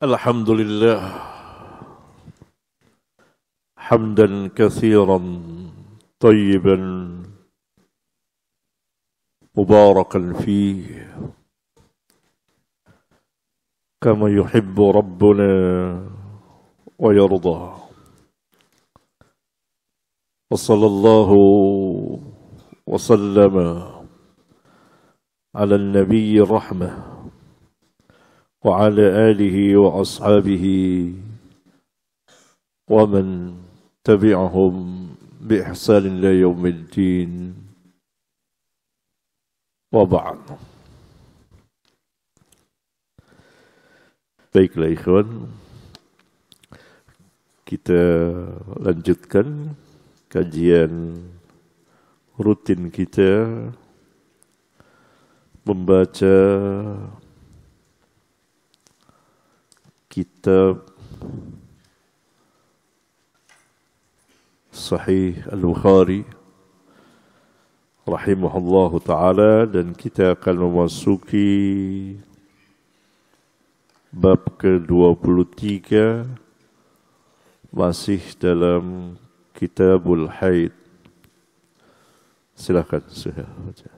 Alhamdulillah hamdan katsiran tayyiban mubarakan fihi kama yuhibbu rabbuna wa yarda. Wa sallallahu wa sallama ala an-nabiyyi rahmah wa ala alihi wa ashabihi wa man tabi'ahum bi ihsanin ila yaumiddin wa ba'd. Baiklah ikhwan, kita lanjutkan kajian rutin kita membaca kitab Sahih Al-Bukhari rahimahullahu ta'ala, dan kita akan memasuki bab ke-23 masih dalam Kitabul Haid. Silakan saya baca.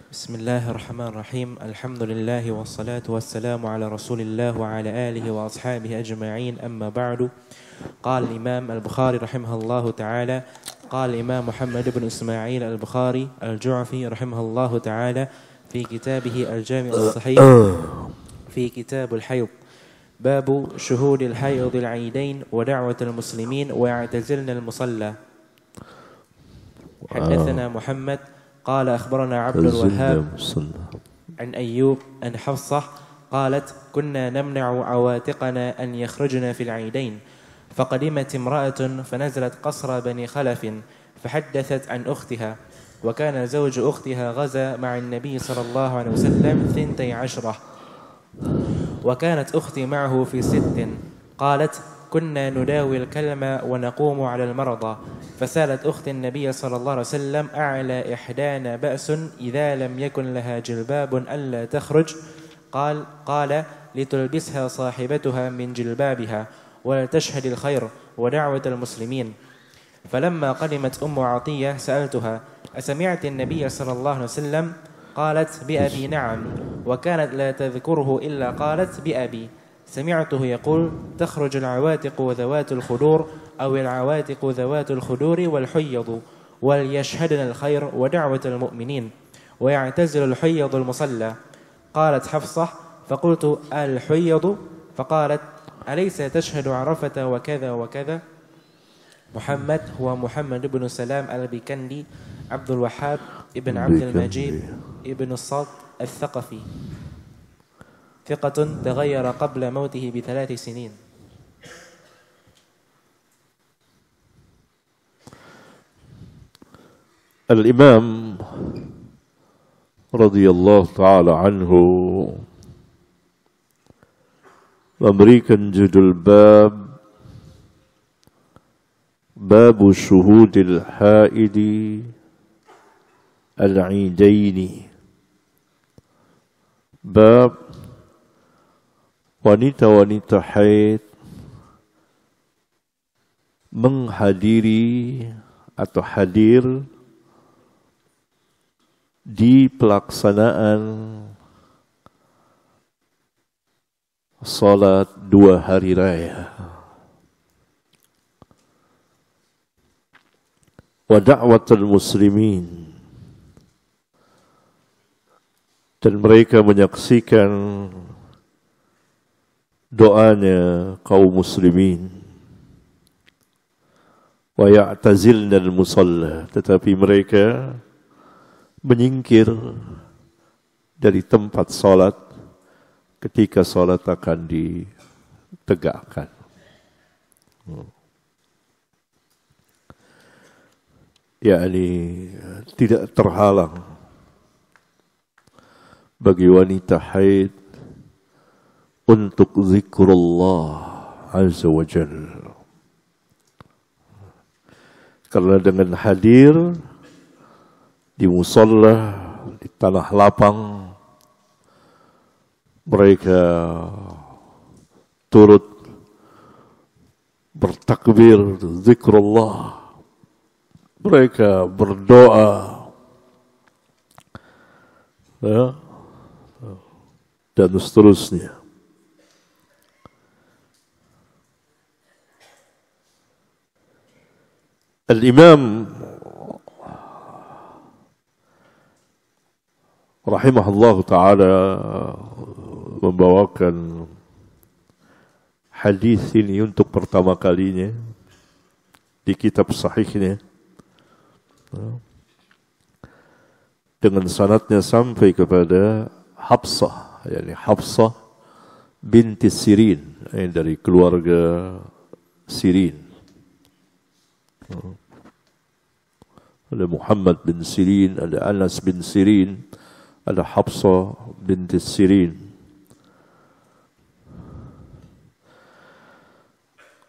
Bismillahirrahmanirrahim. Alhamdulillah wassalatu wassalamu ala Rasulillah wa ala alihi wa ashabihi ajma'in. Amma ba'du. Qala al-Imam al-Bukhari rahimahullahu ta'ala. Qala al-Imam Muhammad ibn Ismail al-Bukhari al-Ju'fi rahimahullahu ta'ala fi kitabih al-Jami' as-Sahih fi kitab al-Hayd. Babu shuhud al-hayd al-'idain wa da'wat al-muslimin wa i'tazalna al-musalla. Haddathana Muhammad قال أخبرنا عبد الوهاب عن أيوب عن حفصة قالت كنا نمنع عواتقنا أن يخرجن في العيدين، فقدمت امرأة فنزلت قصر بني خلف فحدثت عن أختها، وكان زوج أختها غزا مع النبي صلى الله عليه وسلم 12، وكانت أختي معه في 6. قالت كنا نداوي الكلم ونقوم على المرضى، فسألت أخت النبي صلى الله عليه وسلم أعلى إحدانا بأس إذا لم يكن لها جلباب ألا تخرج؟ قال لتلبسها صاحبتها من جلبابها ولتشهد الخير ودعوة المسلمين. فلما قدمت أم عطية سألتها أسمعت النبي صلى الله عليه وسلم؟ قالت بأبي نعم، وكانت لا تذكره إلا قالت بأبي. سمعته يقول تخرج العواتق وذوات الخدور أو العواتق ذوات الخدور والحيض وليشهدن الخير ودعوة المؤمنين ويعتزل الحيض المصلى. قالت حفصة فقلت الحيض؟ فقالت أليس تشهد عرفة وكذا وكذا. محمد هو محمد بن سلام البكندي عبد الوهاب ابن عبد المجيد ابن الصاد الثقفي، ثقة تغير قبل موته ب3 سنين. Al-Imam radhiyallahu ta'ala anhu memberikan judul Babu syuhudil haidi al-'idaini, bab wanita-wanita haid menghadiri atau hadir di pelaksanaan salat 2 hari raya wa da'watul muslimin, dan mereka menyaksikan doanya kaum muslimin, wa ya'tazilna al-musalla, tetapi mereka menyingkir dari tempat salat ketika salat akan ditegakkan. yakni tidak terhalang bagi wanita haid untuk zikrullah azza wa jalla, Karena dengan hadir di musalla, di tanah lapang, mereka turut bertakbir, zikrullah, mereka berdoa, ya, dan seterusnya. Al-Imam rahimahullah ta'ala membawakan hadis ini untuk pertama kalinya di kitab sahihnya dengan sanadnya sampai kepada Hafsah, yakni Hafsah binti Sirin, dari keluarga Sirin. Ada Muhammad bin Sirin, ada Anas bin Sirin, ada Hafsah binti Sirin.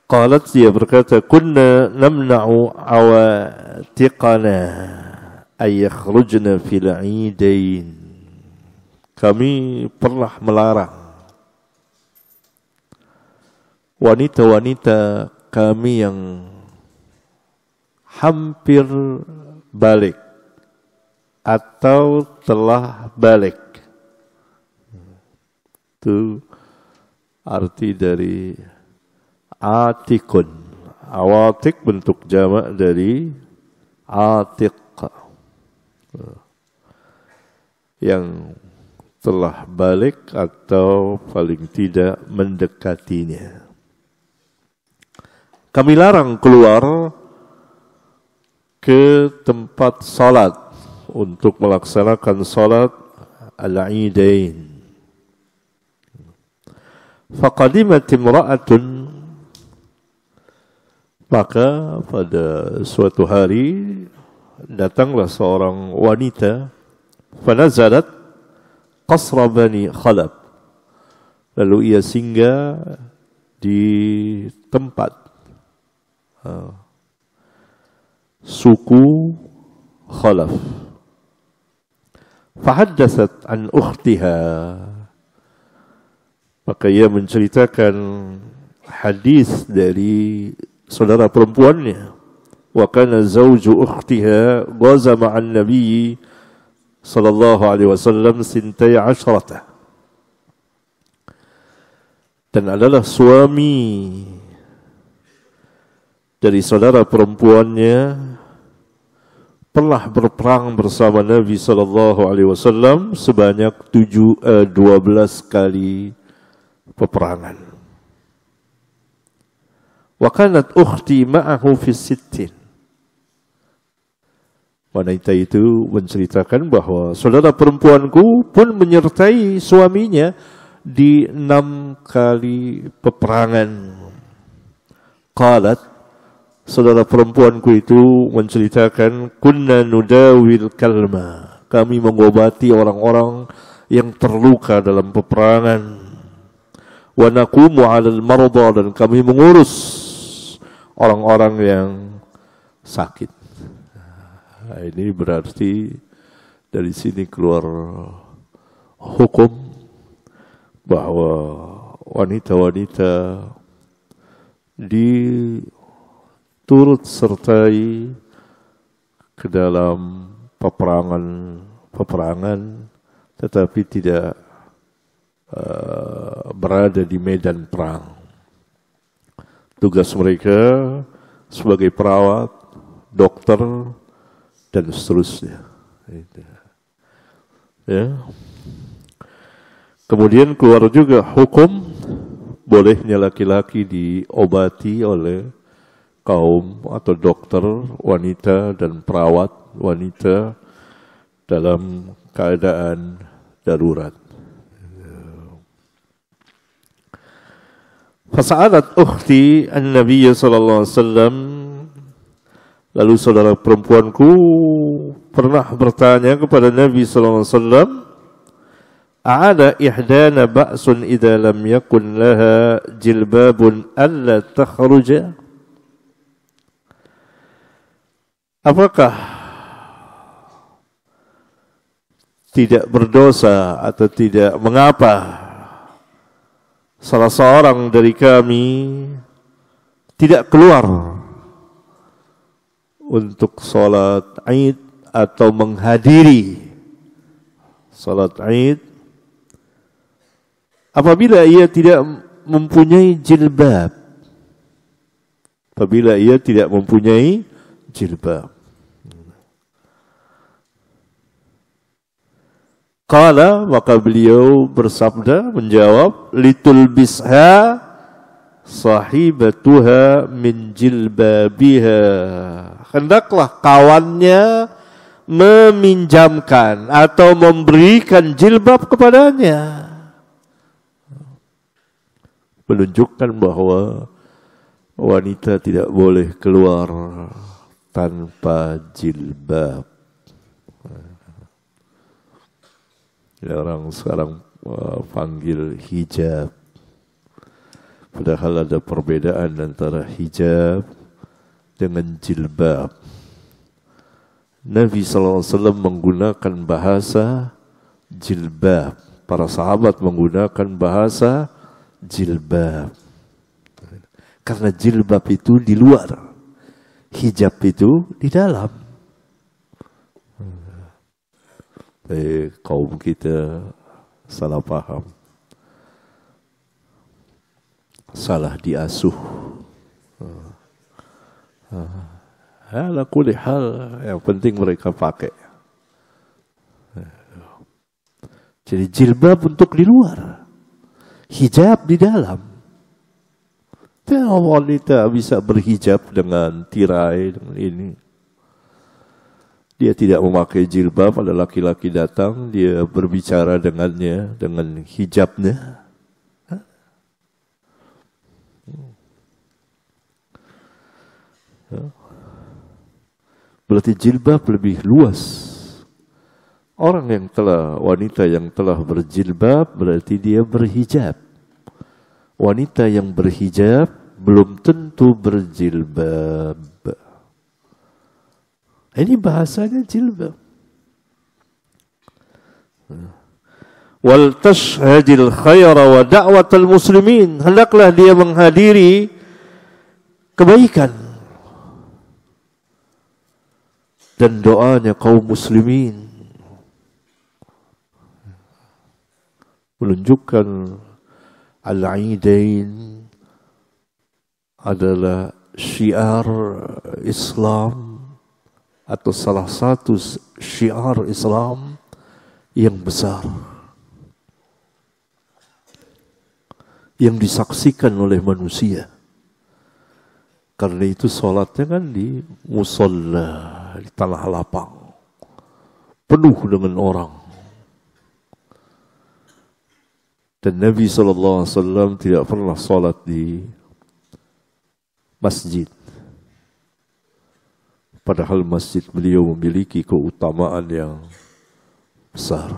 Qalat, dia berkata, kunna namna'u awatiqana ay yakhrujna fil 'idain. Kami pernah melarang wanita-wanita kami yang hampir balik atau telah balik. Itu arti dari atikun. Awatik bentuk jamak dari atik, yang telah balik atau paling tidak mendekatinya. Kami larang keluar ke tempat salat untuk melaksanakan salat al-Idain. Faqadimat imra'atun, maka pada suatu hari datanglah seorang wanita, fanazalat qasra Bani Khalaf, lalu ia singgah di tempat suku Khalaf. Fahaddatsat an ukhtiha, maka ia menceritakan hadis dari saudara perempuannya. Wa kana zawju ukhtiha ghaza ma'an nabiy sallallahu alaihi wasallam 12. Dan adalah suami dari saudara perempuannya pernah berperang bersama Nabi sallallahu alaihi wasallam sebanyak 12 kali peperangan. Wa kanat ukhti ma'ahu fi 60. Wanita itu menceritakan bahwa saudara perempuanku pun menyertai suaminya di 6 kali peperangan. Qalat, saudara perempuanku itu menceritakan, kunna nudawil kalma, kami mengobati orang-orang yang terluka dalam peperangan. Wa naqumu 'alal marda, dan kami mengurus orang-orang yang sakit. Nah, ini berarti dari sini keluar hukum bahwa wanita-wanita diturut sertai ke dalam peperangan, tetapi tidak berada di medan perang. Tugas mereka sebagai perawat, dokter, dan seterusnya. Ya. Kemudian keluar juga hukum bolehnya laki-laki diobati oleh kaum atau dokter wanita dan perawat wanita dalam keadaan darurat. Fasa'alat ukhti an-nabiy sallallahu alaihi wasallam, lalu saudara perempuanku pernah bertanya kepada Nabi sallallahu alaihi wasallam, a'ada ihdana ba'sun idza lam yakun laha jilbabun alla takhruja? apakah tidak berdosa atau tidak mengapa salah seorang dari kami tidak keluar untuk sholat Id atau menghadiri sholat Id apabila ia tidak mempunyai jilbab. Apabila ia tidak mempunyai jilbab. Qala, maka beliau bersabda, menjawab, litulbisha sahibatuha min jilbabiha. Hendaklah kawannya meminjamkan atau memberikan jilbab kepadanya. Menunjukkan bahwa wanita tidak boleh keluar tanpa jilbab. Orang sekarang panggil hijab. Padahal ada perbedaan antara hijab dengan jilbab. Nabi SAW menggunakan bahasa jilbab. Para sahabat menggunakan bahasa jilbab. Karena jilbab itu di luar, hijab itu di dalam. Kaum kita salah paham, salah diasuh. Ala kulli hal, yang penting mereka pakai. Jadi jilbab untuk di luar, hijab di dalam. Wanita bisa berhijab dengan tirai, dengan ini. Dia tidak memakai jilbab, ada laki-laki datang, dia berbicara dengannya, dengan hijabnya. Berarti jilbab lebih luas. Wanita yang telah berjilbab, berarti dia berhijab. Wanita yang berhijab belum tentu berjilbab. Ini bahasanya jilbab. Wal tashhadil khaira wa da'watal muslimin. Hendaklah dia menghadiri kebaikan dan doanya kaum muslimin. Menunjukkan Al-Aidain adalah syiar Islam atau salah satu syiar Islam yang besar yang disaksikan oleh manusia. Karena itu sholatnya kan di musalla, di tanah lapang, penuh dengan orang. Dan Nabi SAW tidak pernah sholat di masjid. Padahal masjid beliau memiliki keutamaan yang besar.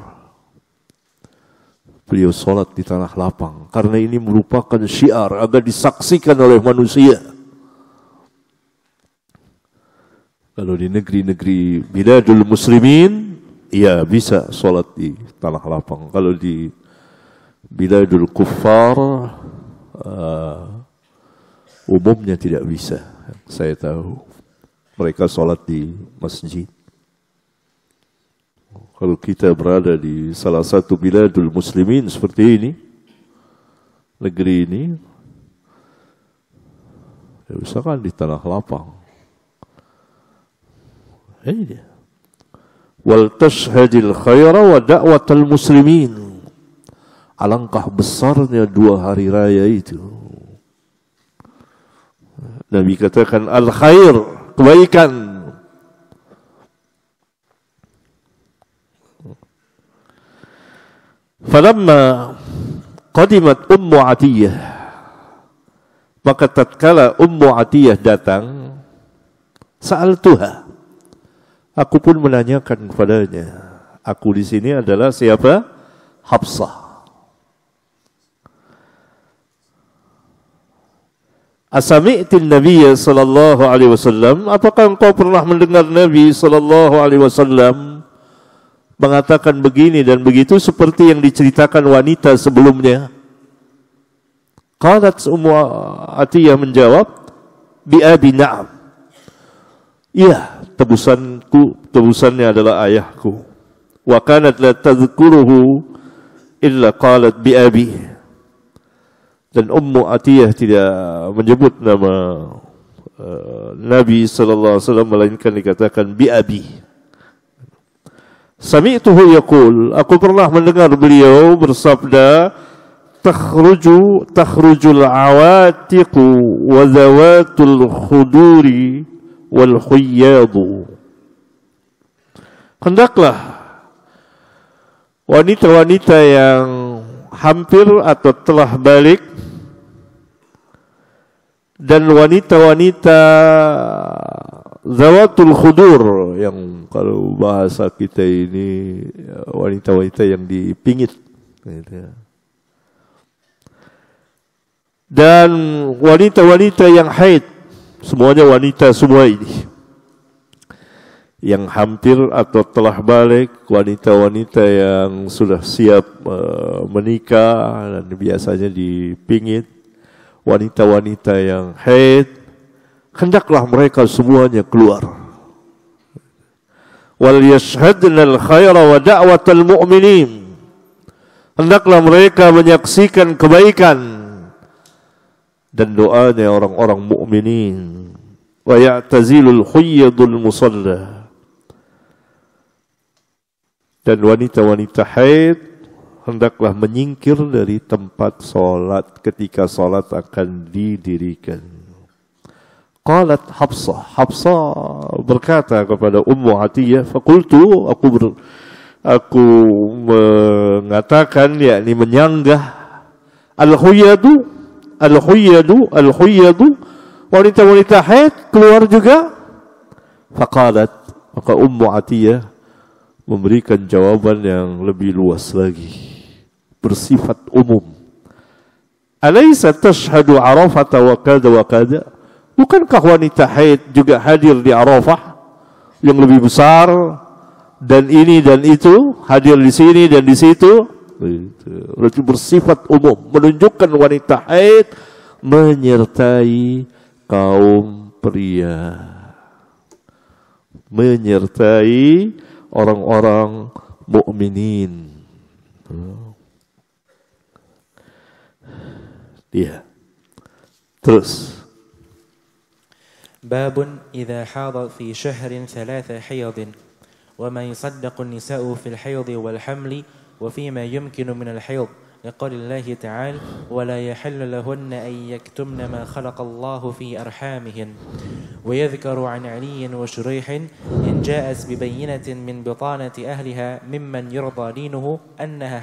Beliau sholat di tanah lapang. Karena ini merupakan syiar agar disaksikan oleh manusia. Kalau di negeri-negeri biladul muslimin, ya bisa sholat di tanah lapang. Kalau di biladul kuffar, umumnya tidak bisa. Saya tahu. Mereka sholat di masjid. Kalau kita berada di salah satu biladul muslimin seperti ini, negeri ini, ya misalkan di tanah lapang. Ini dia. Wal tashhadil khaira wa da'watal muslimin. Alangkah besarnya 2 hari raya itu. Nabi katakan al-khair, kebaikan. Falamma qadimat Ummu Atiyah, maka tatkala Ummu Atiyah datang, sa'altuha, aku pun menanyakan kepadanya. Aku di sini adalah siapa? Hafsah. Asami'tin Nabiyya sallallahu alaihi wasallam, apakah engkau pernah mendengar Nabi sallallahu alaihi wasallam mengatakan begini dan begitu seperti yang diceritakan wanita sebelumnya? Qalat Ummu Atiyah menjawab, bi abi na'am. Iya, tebusannya adalah ayahku. Wa kanat la tadhkuruhu illa qalat bi abi. Dan Ummu Atiyah tidak menyebut nama Nabi sallallahu alaihi wasallam melainkan dikatakan bi abi. Sami'tuhu yaqul, aku pernah mendengar beliau bersabda, takhrujul awatiqu wa zawatul khuduri wal khuyyadu. Hendaklah wanita-wanita yang hampir atau telah balik dan wanita-wanita zawatul khudur, yang kalau bahasa kita ini wanita-wanita yang dipingit gitu. Dan wanita-wanita yang haid, semuanya wanita semua ini, yang hampir atau telah balik, wanita-wanita yang sudah siap menikah dan biasanya dipingit, wanita-wanita yang haid, hendaklah mereka semuanya keluar. Wal yashhadnal khaira wa da'watal mu'minin, hendaklah mereka menyaksikan kebaikan dan doanya orang-orang mukminin. Wa ya'tazilul khuyyadul musalla, dan wanita-wanita haid hendaklah menyingkir dari tempat solat ketika solat akan didirikan. Qalat Hafsah berkata kepada Ummu Atiyah, faqultu, aku mengatakan, yakni menyanggah, al-khuyyadu, wanita-wanita haid keluar juga. Faqalat, maka Ummu Atiyah memberikan jawaban yang lebih luas lagi, bersifat umum. Alaysa tashhadu Arafata wa kada wa kada? Bukankah wanita haid juga hadir di Arafah yang lebih besar, dan ini dan itu, hadir di sini dan di situ? Berarti bersifat umum, menunjukkan wanita haid menyertai kaum pria, menyertai orang-orang mukminin. Dia terus. باب إذا حاض في شهر 3 حيض وما يصدق النساء في الحيض والحمل وفيما يمكن من الحيض لقول الله تعالى ولا يحل لهن أن يكتمن ما خلق الله في أرحامهن. ويذكر عن علي وشريح إن جاءت ببينة من بطانة أهلها ممن يرضى دينه أنها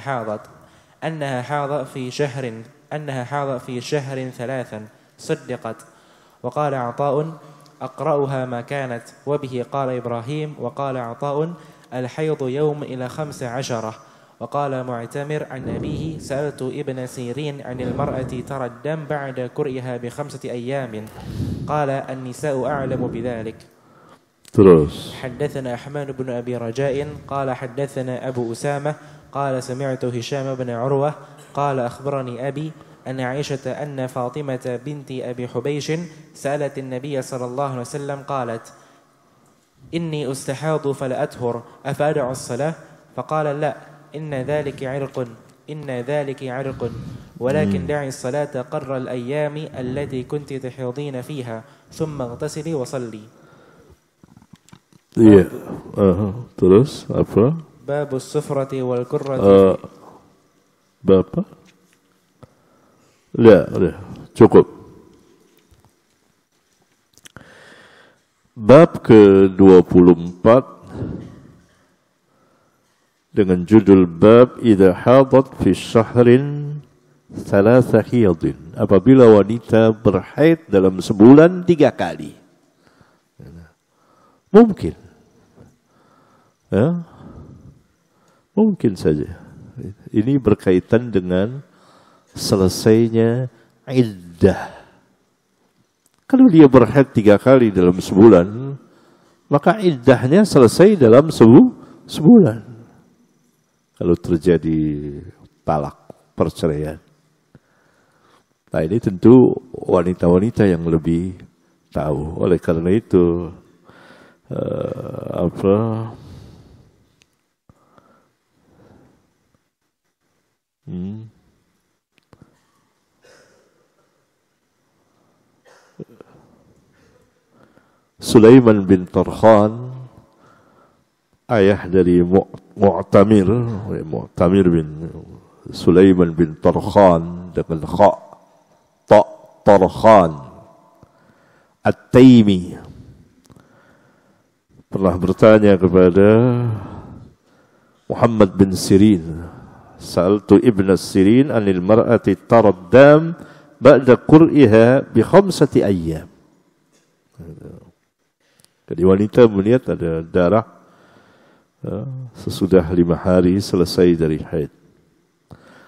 حاضت في شهر 3 صدقت. وقال عطاء أقرأها ما كانت، وبه قال إبراهيم. وقال عطاء الحيض يوم إلى 15. وقال معتمر عن أبيه سألت ابن سيرين عن المرأة ترى الدم بعد كرئها ب5 أيام، قال النساء أعلم بذلك. حدثنا أحمد بن أبي رجاء قال حدثنا أبو أسامة قال سمعت هشام بن عروة قال أخبرني أبي أن عائشة أن فاطمة بنت أبي حبيش سألت النبي صلى الله عليه وسلم قالت إني أستحاض فلا أطهر أفأدع الصلاة؟ فقال لا، إن ذلك عرق ولكن دعي الصلاة قر الأيام التي كنت تحيضين فيها ثم اغتسلي وصلي. Iya. Terus apa? Bab as-sufrati wal qurrati. Bab apa? Udah, cukup. Bab ke-24 dengan judul Bab idza hadat fi syahrin 3 hiyadin, apabila wanita berhaid dalam sebulan 3 kali. Mungkin. Ya? Mungkin saja. Ini berkaitan dengan selesainya iddah. Kalau dia berhaid 3 kali dalam sebulan, maka iddahnya selesai dalam sebulan. Kalau terjadi talak, perceraian. Nah ini tentu wanita-wanita yang lebih tahu. Oleh karena itu, Sulaiman bin Tarkhan, ayah dari Mu'tamir bin Sulaiman bin Tarkhan dengan kha, ta, Tarkhan At-Taimi, pernah bertanya kepada Muhammad bin Sirin, sa'altu Ibn Sirin anil mar'ati taraddam ba'da qur'iha bi 5 ayyam. Jadi wanita melihat ada darah sesudah 5 hari selesai dari haid.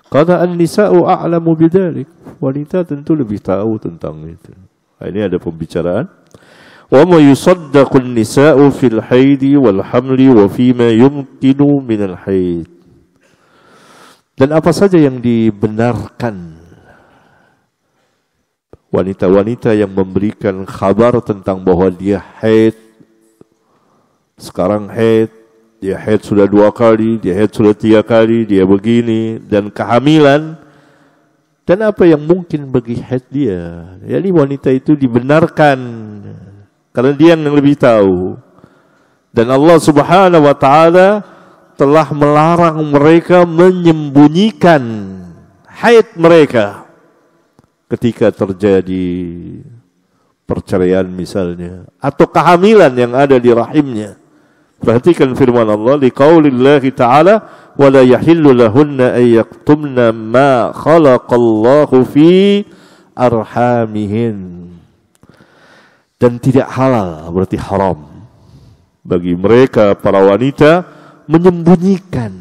Qala an-nisa'u a'lamu bidzalik. Wanita tentu lebih tahu tentang itu. Nah, ini ada pembicaraan. Wa ma yusaddaqu an-nisa'u fil haidi wal hamli wa fima yumkinu min al-haid. Dan apa saja yang dibenarkan wanita-wanita yang memberikan kabar tentang bahwa dia haid, sekarang haid, dia haid sudah 2 kali, dia haid sudah 3 kali, dia begini, dan kehamilan, dan apa yang mungkin bagi haid dia. Jadi wanita itu dibenarkan, karena dia yang lebih tahu. Dan Allah Subhanahu wa Ta'ala telah melarang mereka menyembunyikan haid mereka ketika terjadi perceraian misalnya, atau kehamilan yang ada di rahimnya. Perhatikan firman Allah, liqaulillahi ta'ala, wa la yahillu lahunna ay yaktumna ma khalaqallahu fi arhamihin. Dan tidak halal, berarti haram bagi mereka para wanita menyembunyikan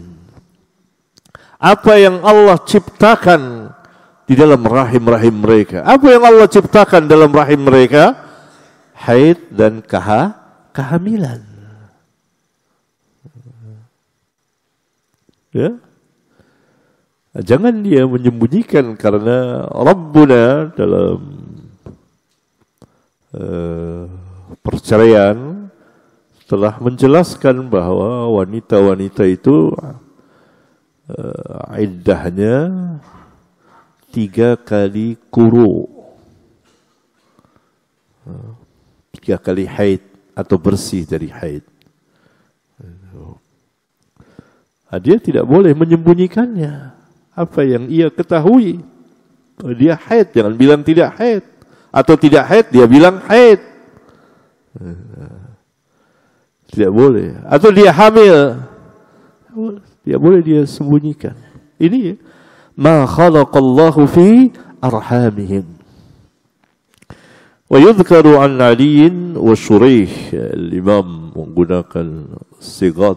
apa yang Allah ciptakan di dalam rahim-rahim mereka. Apa yang Allah ciptakan dalam rahim mereka? Haid dan kehamilan. Ya, jangan dia menyembunyikan, karena Rabbuna dalam perceraian telah menjelaskan bahwa wanita-wanita itu iddahnya 3 kali quru, 3 kali haid atau bersih dari haid. Dia tidak boleh menyembunyikannya. Apa yang ia ketahui, dia haid, jangan bilang tidak haid. Atau tidak haid, dia bilang haid. Tidak boleh. Atau dia hamil, tidak boleh dia sembunyikan. Ini ma khalaqallahu fi arhamihim. Wa yudhkaru an aliin wa Shuraih, al-imam menggunakan sigat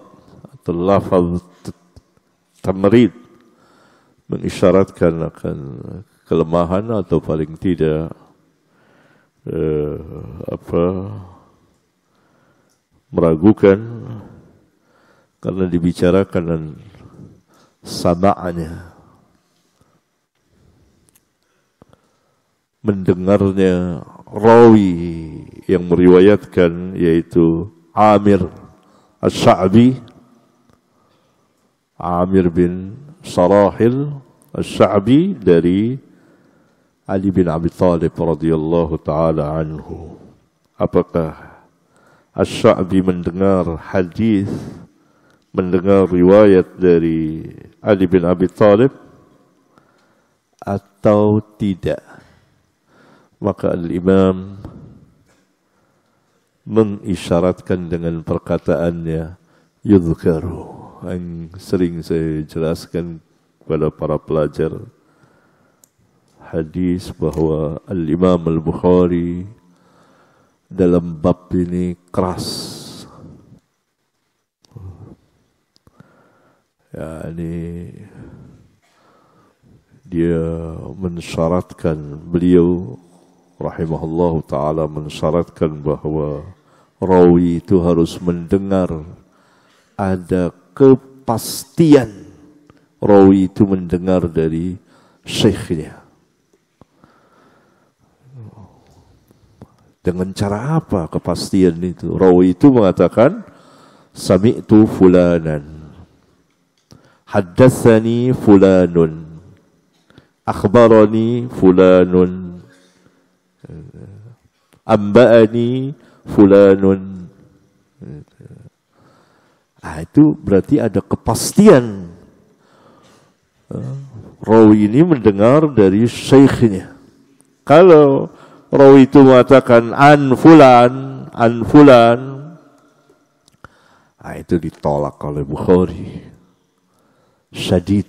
atau lafaz tamrid, mengisyaratkan akan kelemahan atau paling tidak meragukan, karena dibicarakan sama'nya, mendengarnya rawi yang meriwayatkan, yaitu Amir As-Sha'bi, Amir bin Sarahil As-Sha'bi dari Ali bin Abi Thalib radhiyallahu ta'ala anhu. Apakah As-Sha'bi mendengar hadis, mendengar riwayat dari Ali bin Abi Thalib atau tidak? Maka al-imam mengisyaratkan dengan perkataannya yudhkaru, yang sering saya jelaskan kepada para pelajar hadis bahwa al-Imam al-Bukhari dalam bab ini keras. Yani dia mensyaratkan, beliau rahimahullah ta'ala mensyaratkan bahwa rawi itu harus mendengar, ada kepastian rawi itu mendengar dari syekhnya. Dengan cara apa kepastian itu? Rawi itu mengatakan, sami'tu fulanan, haddatsani fulanun, akhbarani fulanun, amba'ani fulanun. Itu berarti ada kepastian. Rawi ini mendengar dari syekhnya. Kalau rawi itu mengatakan an fulan, itu ditolak oleh Bukhari. Syadid,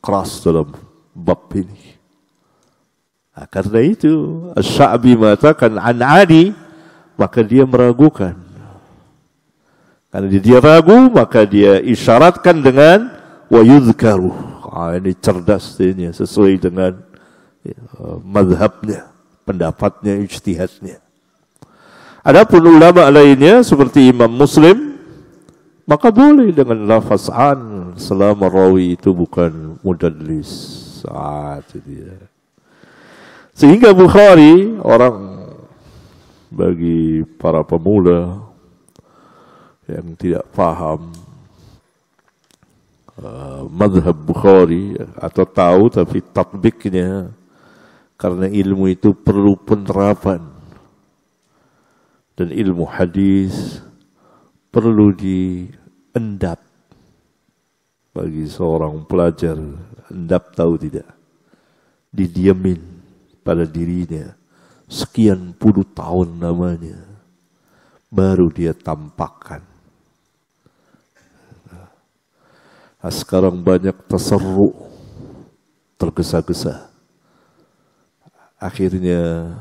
keras dalam bab ini. Karena itu Asy-Sya'bi mengatakan an Ali, maka dia meragukan. Karena dia ragu, maka dia isyaratkan dengan wa yudhkaru. Ini cerdas ini, sesuai dengan mazhabnya, pendapatnya, ijtihadnya. Adapun ulama lainnya seperti Imam Muslim, maka boleh dengan lafaz an selama rawi itu bukan mudallis. Itu dia. Sehingga Bukhari, orang bagi para pemula yang tidak paham mazhab Bukhari atau tahu tapi tatbiknya, karena ilmu itu perlu penerapan dan ilmu hadis perlu diendap bagi seorang pelajar. Endap tahu tidak? Didiamin pada dirinya sekian puluh tahun namanya, baru dia tampakkan. Nah, sekarang banyak taserru, tergesa-gesa. Akhirnya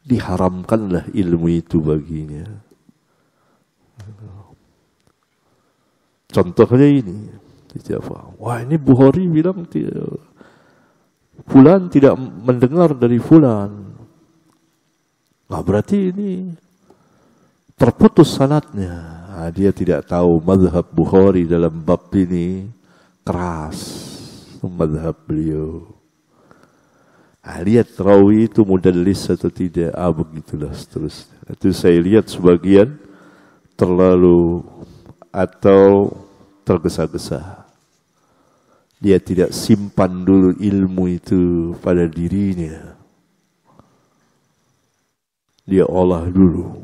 diharamkanlah ilmu itu baginya. Contohnya ini, wah ini Bukhari bilang fulan tidak mendengar dari fulan. Nah, berarti ini terputus sanadnya. Nah, dia tidak tahu mazhab Bukhari dalam bab ini keras, mazhab beliau. Nah, lihat rawi itu mudallis atau tidak, begitulah seterusnya. Itu saya lihat sebagian terlalu atau tergesa-gesa. Dia tidak simpan dulu ilmu itu pada dirinya. Dia olah dulu.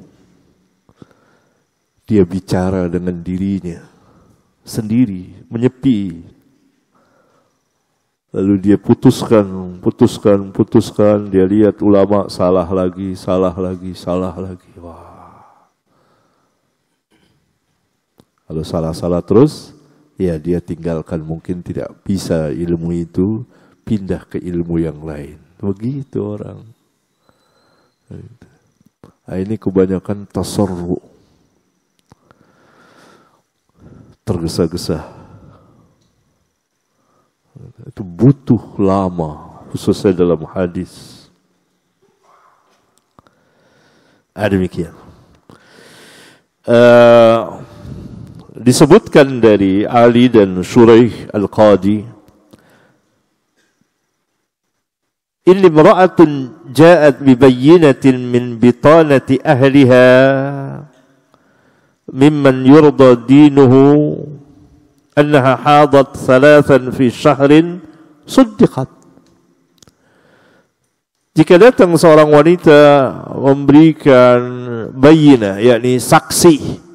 Dia bicara dengan dirinya sendiri, menyepi. Lalu dia putuskan. Dia lihat ulama salah lagi. Wah. Kalau salah terus, ya dia tinggalkan. Mungkin tidak bisa ilmu itu pindah ke ilmu yang lain. Begitu orang. Nah, ini kebanyakan tasarru, tergesa-gesa. Itu butuh lama, khususnya dalam hadis. Demikian. Disebutkan dari Ali dan Shuraih Al-Qadi, inni imra'atun ja'at bibayyinatin min bitanati ahliha mimman yurda dinuhu annaha hadat 3 fi syahrin suddiqat. Jika datang seorang wanita memberikan bayyinah, yakni saksi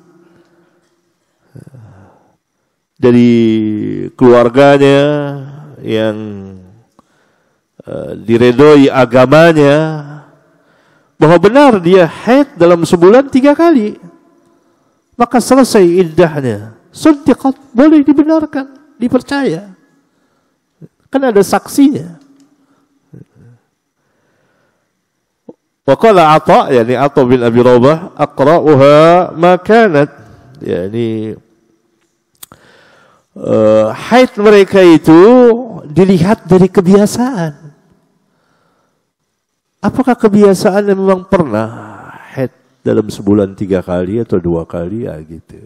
dari keluarganya yang diredoi agamanya, bahwa benar dia haid dalam sebulan 3 kali, maka selesai iddahnya. Suddiqat, boleh dibenarkan, dipercaya. Kan ada saksinya. Wa qala Atha, yani Atha bin Abi Rabah, aqra'uha ma kanat, yani haid mereka itu dilihat dari kebiasaan. Apakah kebiasaan memang pernah haid dalam sebulan 3 kali atau 2 kali? Ya gitu.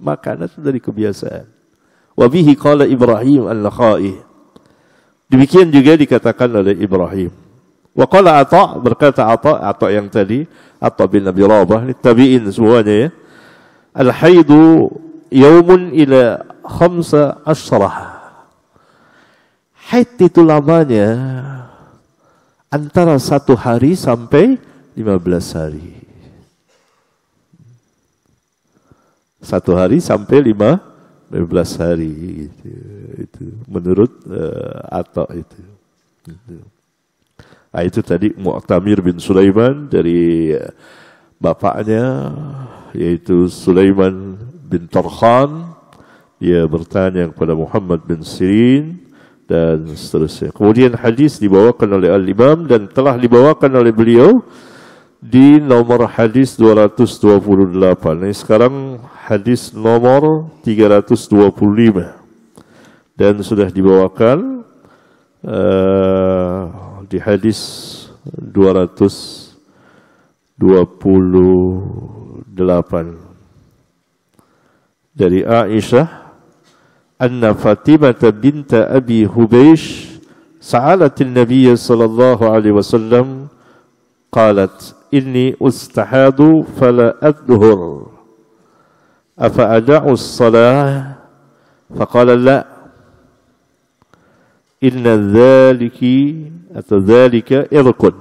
Makanan itu dari kebiasaan. Wa bihi qala Ibrahim an-Nakhai. Demikian juga dikatakan oleh Ibrahim. Wa qala Atha, berkata Atha yang tadi, Atha bin Abi Rabah, tabi'in semuanya ya. Al-haidu yaumun ila 15. Haid itu lamanya antara 1 hari sampai 15 hari. 1 hari sampai 15 hari gitu. Itu menurut Atha itu. Nah, itu tadi Mu'tamir bin Sulaiman dari bapaknya yaitu Sulaiman bin Tarkhan. Dia bertanya kepada Muhammad bin Sirin dan seterusnya. Kemudian hadis dibawakan oleh Al-Imam dan telah dibawakan oleh beliau di nomor hadis 228. Ini sekarang hadis nomor 325 dan sudah dibawakan di hadis 228 dari Aisyah anna Fatimah binta Abi Hubaysh sa'alat an-nabiy sallallahu alaihi wasallam qalat inni ustahadu fala adhur afa ada'u as-salah faqala la inna dzalika irqun.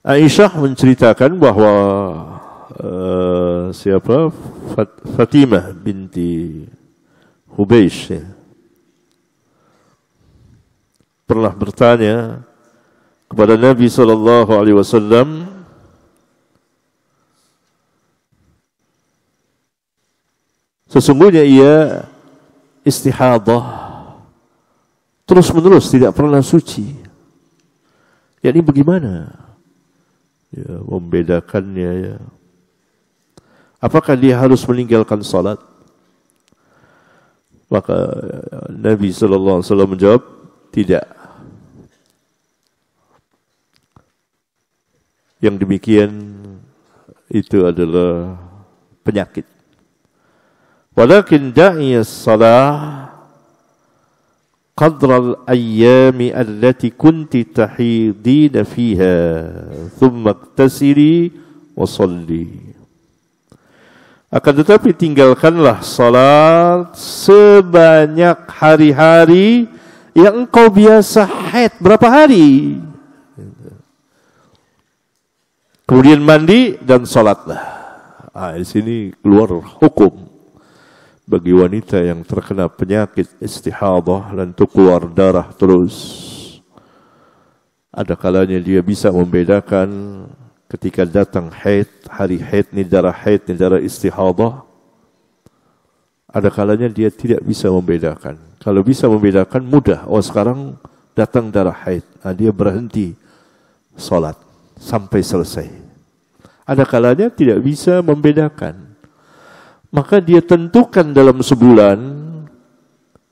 Aisyah menceritakan bahwa Fatimah binti Hubaysh pernah bertanya kepada Nabi sallallahu alaihi wasallam, sesungguhnya ia istihadah terus-menerus tidak pernah suci. Jadi bagaimana ya membedakannya ya? Apakah dia harus meninggalkan salat? Maka Nabi sallallahu alaihi wasallam menjawab, tidak. Yang demikian itu adalah penyakit. Walakin da'iyas salah qadra al-ayyami allati kunti tahidina fiha thumma iktasiri wa salli. Akan tetapi tinggalkanlah salat sebanyak hari-hari yang engkau biasa haid. Berapa hari? Kemudian mandi dan salatlah. Di sini keluar hukum bagi wanita yang terkena penyakit istihadah dan itu keluar darah terus. Ada kalanya dia bisa membedakan ketika datang haid, hari haid ni darah istihadah. Ada kalanya dia tidak bisa membedakan. Kalau bisa membedakan mudah. Oh sekarang datang darah haid, dia berhenti salat sampai selesai. Ada kalanya tidak bisa membedakan. Maka dia tentukan dalam sebulan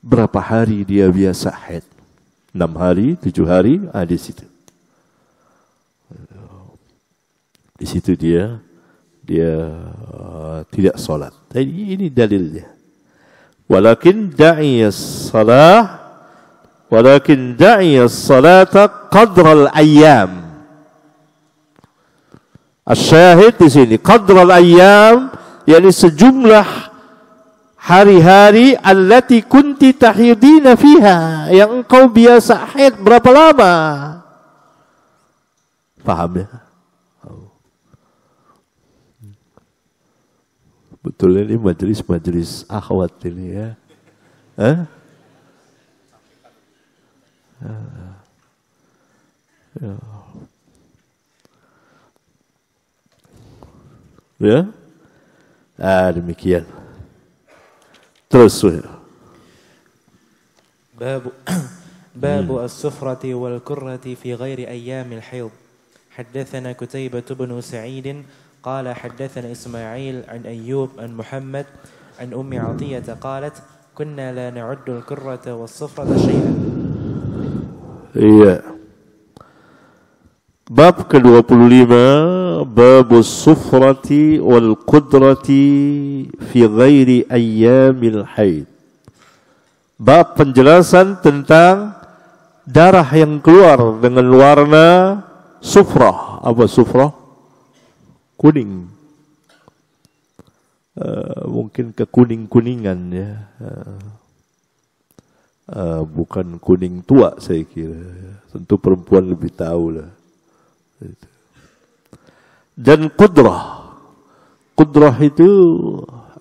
berapa hari dia biasa haid. 6 hari, 7 hari, di situ. Di situ dia tidak salat. Ini dalilnya. Walakin da'iyas salata qadra al-ayyam. Asyahid di sini qadra al-ayyam, yakni sejumlah hari-hari allati kunti tahidina fiha, yang engkau biasa haid berapa lama? Paham ya? Betul ini majelis akhwat ini ya. Ya. Demikian. Terus. باب السفرة والكرة في غير أيام الحيض. حدثنا كتيبة بن سعيد قال حدثنا إسماعيل عن أيوب عن محمد عن أم عطية قالت كنا لا نعد الكرة والصفرة شيئا. Iya. Bab ke-25, babus sufrati wal qudrati fi ghairi ayyamil haid. Bab penjelasan tentang darah yang keluar dengan warna sufrah. Apa sufrah? Kuning. Mungkin kekuning-kuningan ya. Bukan kuning tua saya kira. Tentu perempuan lebih tahu lah. Dan qudrah. Qudrah itu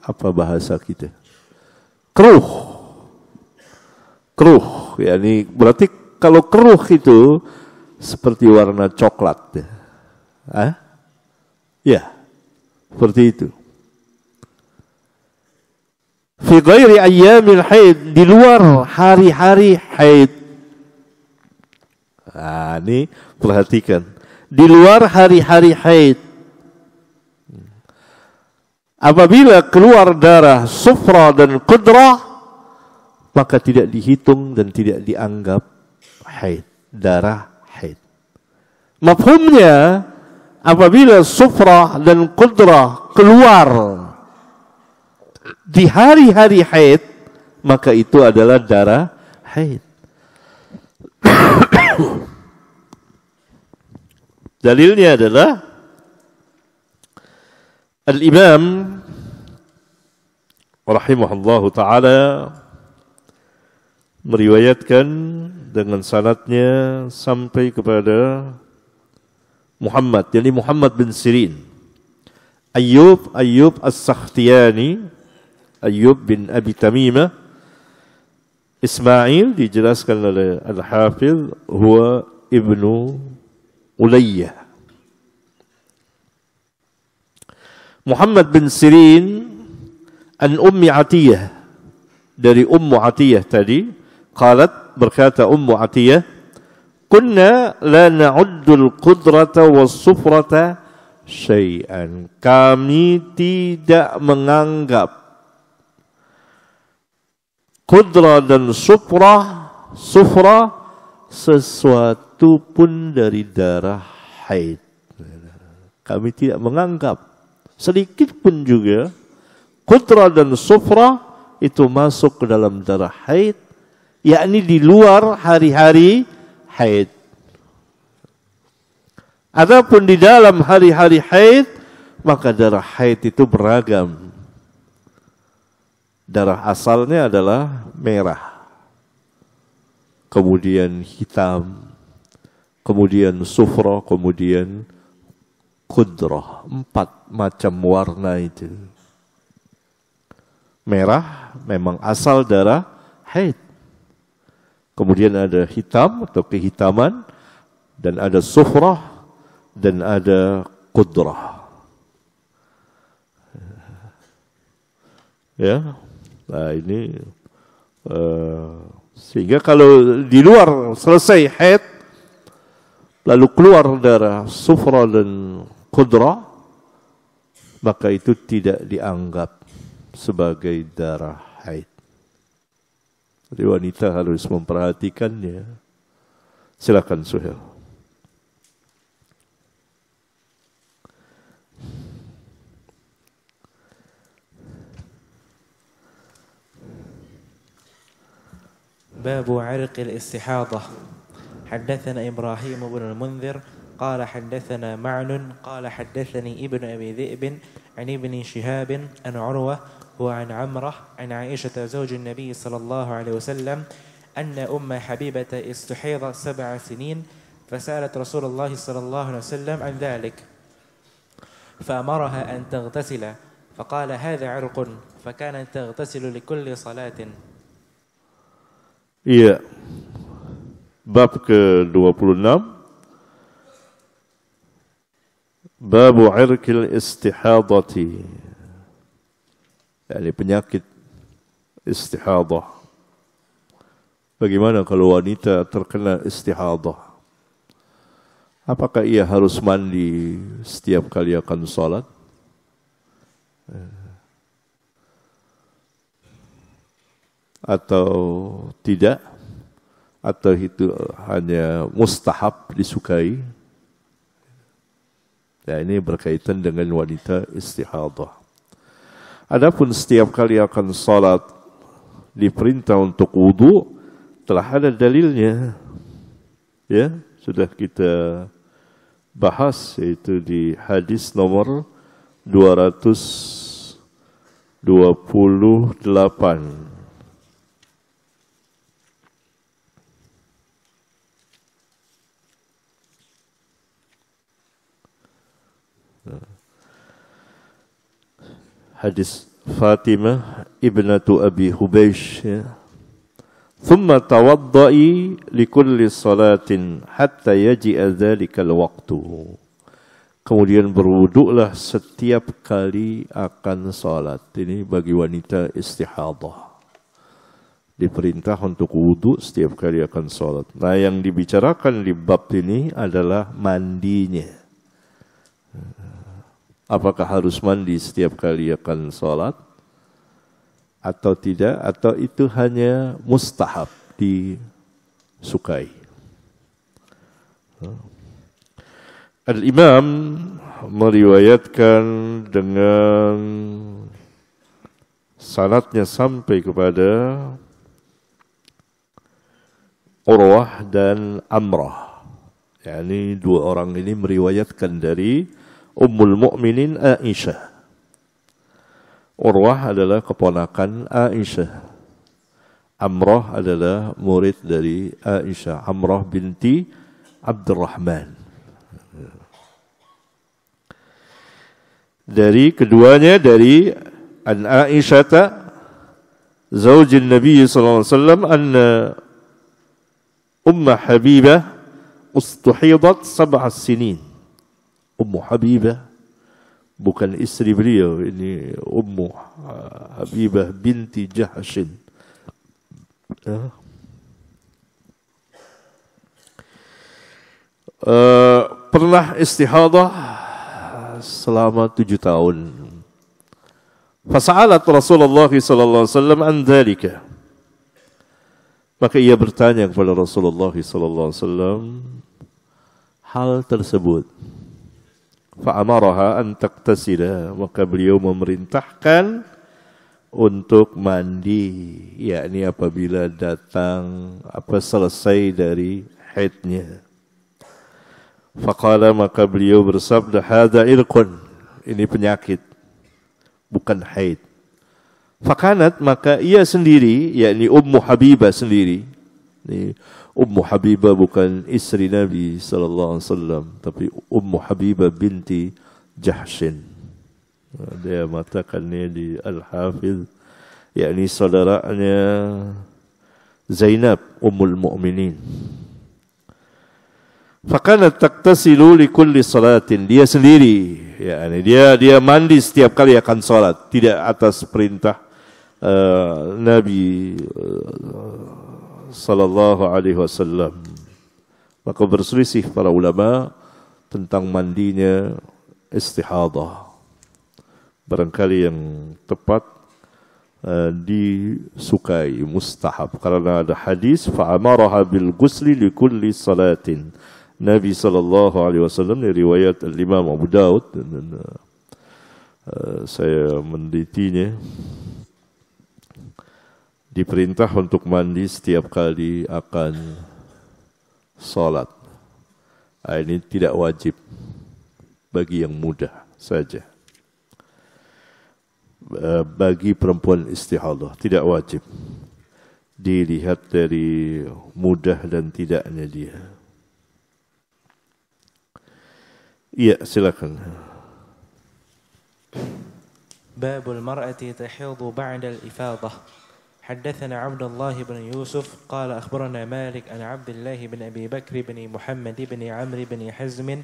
apa bahasa kita? Keruh. Keruh, yakni berarti kalau keruh itu seperti warna coklat. Ya, seperti itu. Fi ghairi ayyamil haid, di luar hari-hari haid. Ini perhatikan. Di luar hari-hari haid. Apabila keluar darah sufra dan qudrah, maka tidak dihitung dan tidak dianggap haid, darah haid. Mafhumnya, apabila sufra dan qudrah keluar di hari-hari haid, maka itu adalah darah haid. Dalilnya adalah Al-Imam rahimahullahu ta'ala meriwayatkan dengan sanadnya sampai kepada Muhammad, yakni Muhammad bin Sirin. Ayyub As-Sakhtiyani, Ayyub bin Abi Tamimah, Ismail dijelaskan oleh Al-Hafidh, huwa ibnu Ulayyah. Muhammad bin Sirin an Ummi Atiyah, dari Ummu Atiyah tadi, qalat, berkata Ummu Atiyah, kunna la na'uddul qudrata was-sufrata syai'an, kami tidak menganggap qudrah dan sufrah sesuatu pun dari darah haid. Kami tidak menganggap sedikit pun juga qudrah dan sufrah itu masuk ke dalam darah haid, yakni di luar hari-hari haid. Adapun di dalam hari-hari haid, maka darah haid itu beragam. Darah asalnya adalah merah, kemudian hitam, kemudian sufra, kemudian qudrah. 4 macam warna itu. Merah memang asal darah haid. Kemudian ada hitam atau kehitaman, dan ada sufrah, dan ada qudrah. Ya, nah ini sehingga kalau di luar selesai haid, lalu keluar darah sufra dan qudrah, maka itu tidak dianggap sebagai darah haid. Jadi wanita harus memperhatikannya. Silakan Suhail. باب عرق الاستحاضة. حدثنا إبراهيم بن المنذر قال حدثنا معن قال حدثني ابن أبي ذئب عن ابن شهاب عن عروة وعن عمرة عن عائشة زوج النبي صلى الله عليه وسلم أن أم حبيبة استحيض 7 سنين فسألت رسول الله صلى الله عليه وسلم عن ذلك فأمرها أن تغتسل فقال هذا عرق فكانت تغتسل لكل صلاة. Iya. Bab ke-26. Babu irqil istihadati. Yani penyakit istihadah. Bagaimana kalau wanita terkena istihadah? Apakah ia harus mandi setiap kali akan salat? Atau tidak? Atau itu hanya mustahab, disukai? Ya, ini berkaitan dengan wanita istihadah. Adapun setiap kali akan salat diperintah untuk wudu, telah ada dalilnya. Ya, sudah kita bahas, yaitu di hadis nomor 228. Hadis Fatimah ibnatu Abi Hubaysh, ya. Thumma tawadda'i likulli salatin hatta yaji'a dhalikal waqtu. Kemudian berwuduklah setiap kali akan salat. Ini bagi wanita istihadah. Diperintah untuk wuduk setiap kali akan salat. Nah, yang dibicarakan di bab ini adalah mandinya. Apakah harus mandi setiap kali akan salat atau tidak, atau itu hanya mustahab, disukai. Al-Imam meriwayatkan dengan sanadnya sampai kepada Urwah dan Amrah. Yani dua orang ini meriwayatkan dari Ummul Mukminin Aisyah. Urwah adalah keponakan Aisyah. Amrah adalah murid dari Aisyah, Amrah binti Abdurrahman. Dari keduanya, dari an Aisyah zaujin Nabi sallallahu alaihi wasallam, anna Ummu Habibah ustuhidat 7 sinin. Ummu Habibah bukan istri beliau, ini Ummu Habibah binti Jahshin. Pernah istihadah selama 7 tahun. Fasa'alat Rasulullah sallallahu alaihi wasallam an dzalika. Maka ia bertanya kepada Rasulullah sallallahu alaihi wasallam hal tersebut. Fa'amaraha an taqtasila, maka beliau memerintahkan untuk mandi, yakni apabila datang selesai dari haidnya. Faqala, maka beliau bersabda, hadza irqun, ini penyakit, bukan haid. Fakanat, maka ia sendiri, yakni Ummu Habibah sendiri. Ini Ummu Habibah bukan istri Nabi sallallahu alaihi wasallam, tapi Ummu Habibah binti Jahshin. Dia mengatakannya di Al-Hafidh, yakni saudaranya Zainab Ummul Mukminin. Fakanat taqtasilu li kulli salatin, dia sendiri, yakni dia mandi setiap kali akan salat, tidak atas perintah Nabi sallallahu alaihi wasallam. Maka berselisih para ulama tentang mandinya istihadah. Barangkali yang tepat disukai, mustahab, karena ada hadis fa'amaraha bil ghusli li kulli salatin. Nabi sallallahu alaihi wasallam, dari riwayat Al-Imam Abu Daud, dan saya menditinya, diperintah untuk mandi setiap kali akan salat. Ini tidak wajib, bagi yang mudah saja. Bagi perempuan istihadah tidak wajib, dilihat dari mudah dan tidaknya dia. Iya, silakan. Babul mar'ati tahidhu ba'da al-ifadah. حدثنا عبد الله بن يوسف قال أخبرنا مالك عن عبد الله بن أبي بكر بن محمد بن عمرو بن حزم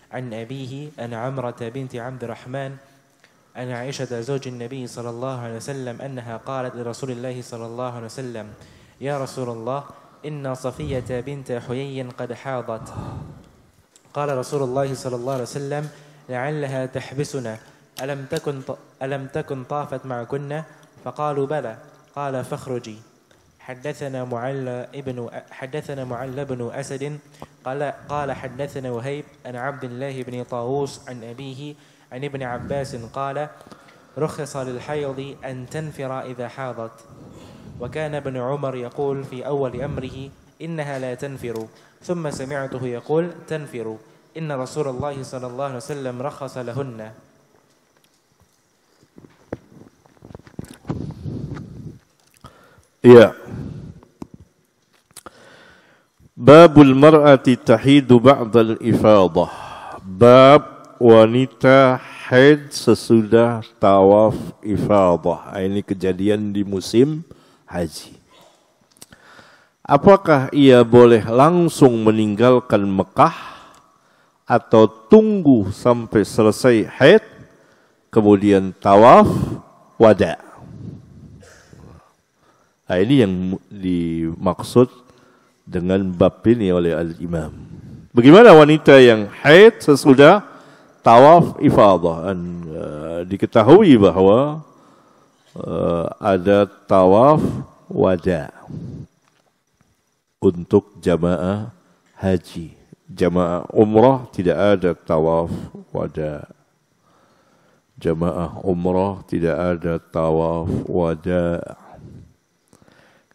عن أبيه عن عمرة بنت عبد الرحمن عن عائشة زوج النبي صلى الله عليه وسلم أنها قالت لرسول الله صلى الله عليه وسلم يا رسول الله إن صفية بنت حيي قد حاضت. قال رسول الله صلى الله عليه وسلم لعلها تحبسنا ألم تكن طافت معكن؟ فقالوا بلى. قال فاخرجي. حدثنا معل بن أسد قال حدثنا وهيب عن عبد الله بن طاووس عن أبيه عن ابن عباس قال رخص للحيض أن تنفر إذا حاضت وكان ابن عمر يقول في أول أمره إنها لا تنفر ثم سمعته يقول تنفر إن رسول الله صلى الله عليه وسلم رخص لهن. Ya. Babul mar'ati tahidu ba'dal ifadah. Bab wanita haid sesudah tawaf ifadah. Ini kejadian di musim haji. Apakah ia boleh langsung meninggalkan Mekah atau tunggu sampai selesai haid kemudian tawaf wada'? Nah, ini yang dimaksud dengan bab ini oleh al-imam. Bagaimana wanita yang haid sesudah tawaf ifadah? Diketahui bahwa ada tawaf wada untuk jamaah haji. Jamaah umrah tidak ada tawaf wada. Jamaah umrah tidak ada tawaf wada.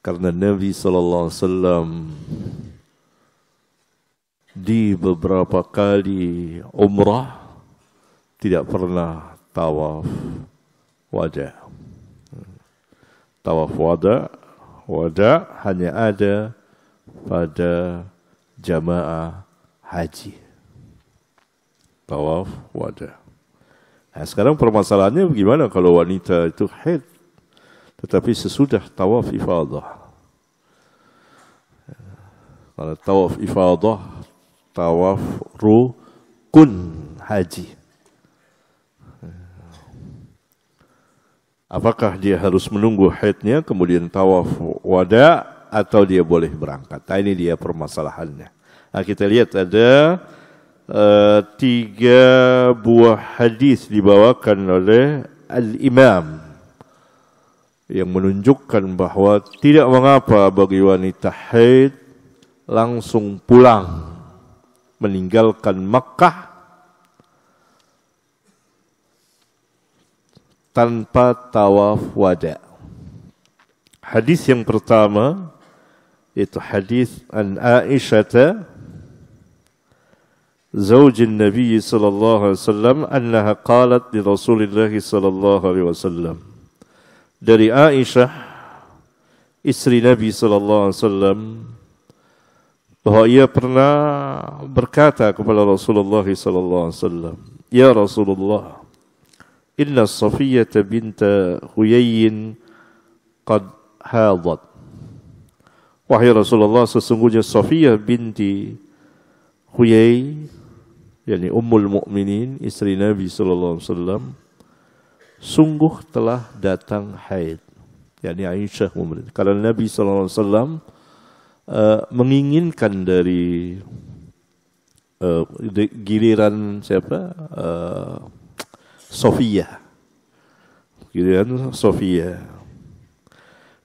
Karena Nabi SAW di beberapa kali umrah tidak pernah tawaf wada. Tawaf wada hanya ada pada jamaah haji. Tawaf wada. Nah, sekarang permasalahannya bagaimana kalau wanita itu haid tetapi sesudah tawaf ifadah? Kalau tawaf ifadah, tawaf rukun haji, apakah dia harus menunggu haidnya kemudian tawaf wada atau dia boleh berangkat? Nah, ini dia permasalahannya. Nah, kita lihat ada 3 buah hadis dibawakan oleh al-imam yang menunjukkan bahwa tidak mengapa bagi wanita haid langsung pulang meninggalkan Makkah tanpa tawaf wada. Hadis yang pertama itu hadis an Aisyah zaujin Nabi sallallahu alaihi wasallam annaha qalat li Rasulillah sallallahu alaihi wasallam. Dari Aisyah istri Nabi sallallahu alaihi wasallam bahwa ia pernah berkata kepada Rasulullah sallallahu alaihi wasallam, "Ya Rasulullah, inna Safiyyah binta Huyayyin qad hadat." Wahai Rasulullah, sesungguhnya Safiyyah binti Huyay, yakni Ummul Mukminin, istri Nabi sallallahu alaihi wasallam, sungguh telah datang haid. Yakni Aisyah memberitahu. Karena Nabi sallallahu alaihi wasallam menginginkan dari giliran siapa? Safiyyah. Giliran Safiyyah.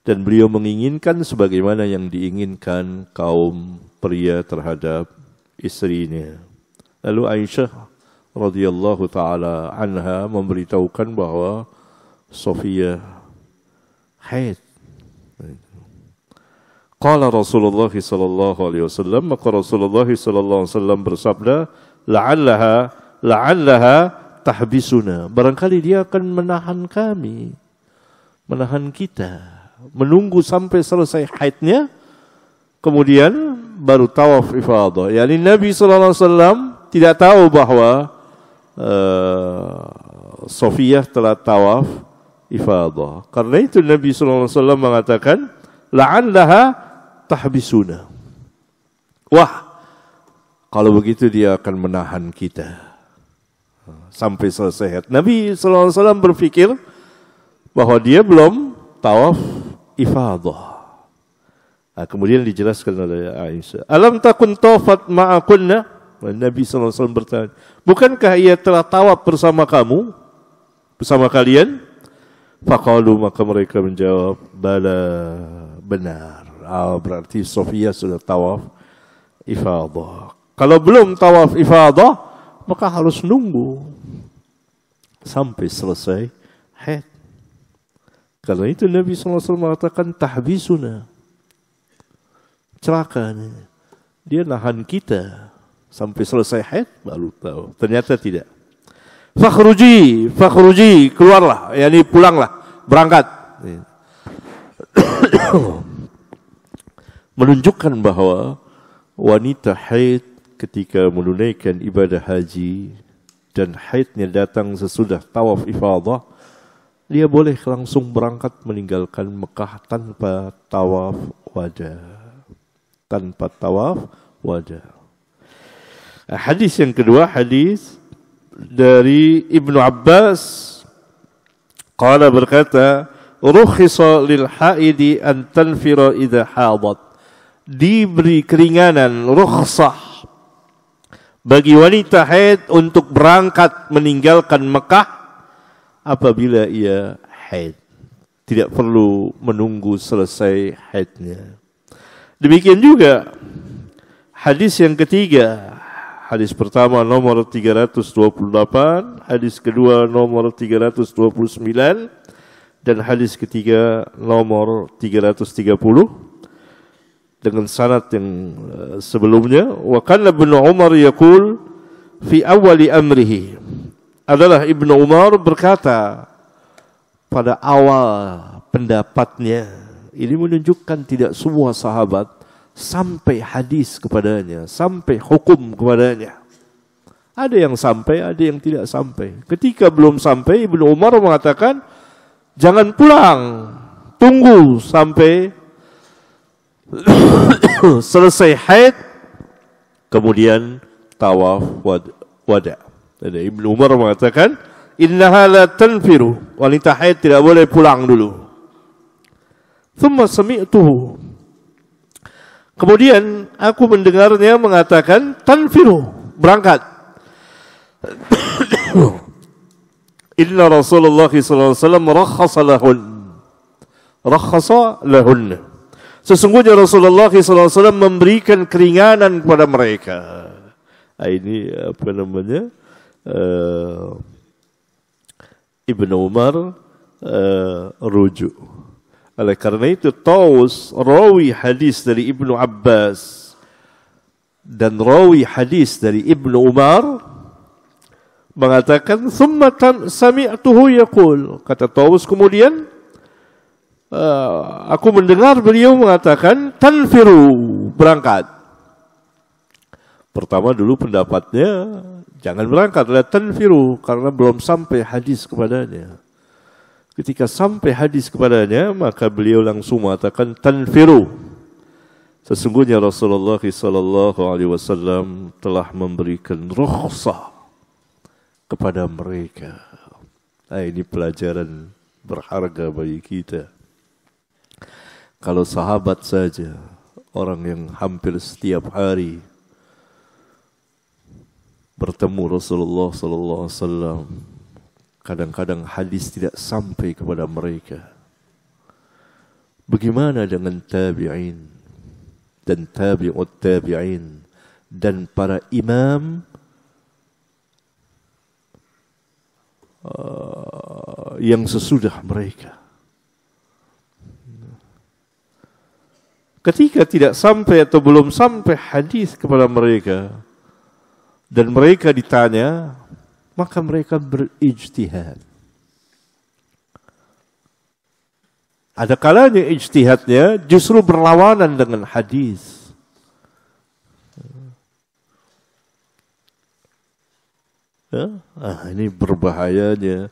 Dan beliau menginginkan sebagaimana yang diinginkan kaum pria terhadap istrinya. Lalu Aisyah radhiyallahu taala anha memberitahukan bahwa Safiyyah haid. Qala Rasulullah sallallahu alaihi wasallam, maka Rasulullah sallallahu alaihi wasallam bersabda, la'allaha tahbisuna. Barangkali dia akan menahan kami, menahan kita, menunggu sampai selesai haidnya, kemudian baru tawaf ifadah. Yani Nabi sallallahu alaihi wasallam tidak tahu bahwa Safiyyah telah tawaf ifadah. Karena itu Nabi sallallahu alaihi wasallam mengatakan, la'allaha tahbisuna. Wah, kalau begitu dia akan menahan kita sampai selesai haid. Nabi sallallahu alaihi wasallam berpikir bahwa dia belum tawaf ifadah. Nah, kemudian dijelaskan oleh Aisyah, alam takun tawafat ma'akunna? Nabi sallallahu alaihi wasallam bertanya, bukankah ia telah tawaf bersama kamu, bersama kalian? Faqalu, maka mereka menjawab, bala, benar. Berarti Sofia sudah tawaf ifadah. Kalau belum tawaf ifadah, maka harus nunggu sampai selesai haid. Karena itu Nabi SAW mengatakan tahbisuna, celaka. Dia nahan kita sampai selesai haid baru tahu. Ternyata tidak. Fakhruji, keluarlah, yakni pulanglah, berangkat. Menunjukkan bahwa wanita haid ketika menunaikan ibadah haji dan haidnya datang sesudah tawaf ifadah, dia boleh langsung berangkat meninggalkan Mekah tanpa tawaf wada. Hadis yang kedua, hadis dari Ibnu Abbas, qala berkata, rukhisa lil haidi an tanfira idza hadat. Diberi keringanan, rukhsah bagi wanita haid untuk berangkat meninggalkan Mekah apabila ia haid. Tidak perlu menunggu selesai haidnya. Demikian juga hadis yang ketiga. Hadis pertama nomor 328, hadis kedua nomor 329, dan hadis ketiga nomor 330. Dengan sanad yang sebelumnya, wa kana Ibnu Umar yaqul fi awali amrihi, adalah Ibnu Umar berkata pada awal pendapatnya. Ini menunjukkan tidak semua sahabat sampai hadis kepadanya, sampai hukum kepadanya. Ada yang sampai, ada yang tidak sampai. Ketika belum sampai, Ibnu Umar mengatakan, jangan pulang, tunggu sampai selesai haid, kemudian tawaf wada. Jadi Ibnu Umar mengatakan, innaha la tanfiru, wanita haid tidak boleh pulang dulu. Thumma sami'tuhu, kemudian aku mendengarnya mengatakan, tanfiru, berangkat. Inna Rasulullah SAW rakhasa lahun. Sesungguhnya Rasulullah SAW memberikan keringanan kepada mereka. Ini apa namanya? Ibnu Umar rujuk. Oleh karena itu Taus, rawi hadis dari Ibnu Abbas dan rawi hadis dari Ibnu Umar, mengatakan thumma sami'tuhu yaqul. Kata Taus, kemudian aku mendengar beliau mengatakan tanfiru, berangkat. Pertama dulu pendapatnya jangan berangkat, la tanfiru, karena belum sampai hadis kepadanya. Ketika sampai hadis kepadanya, maka beliau langsung mengatakan tanfiru. Sesungguhnya Rasulullah SAW telah memberikan rukhsah kepada mereka. Ini pelajaran berharga bagi kita. Kalau sahabat saja, orang yang hampir setiap hari bertemu Rasulullah SAW, kadang-kadang hadis tidak sampai kepada mereka. Bagaimana dengan tabi'in dan tabi'ut tabi'in dan para imam yang sesudah mereka? Ketika tidak sampai atau belum sampai hadis kepada mereka dan mereka ditanya, maka mereka berijtihad. Ada kalanya ijtihadnya justru berlawanan dengan hadis. Ini berbahayanya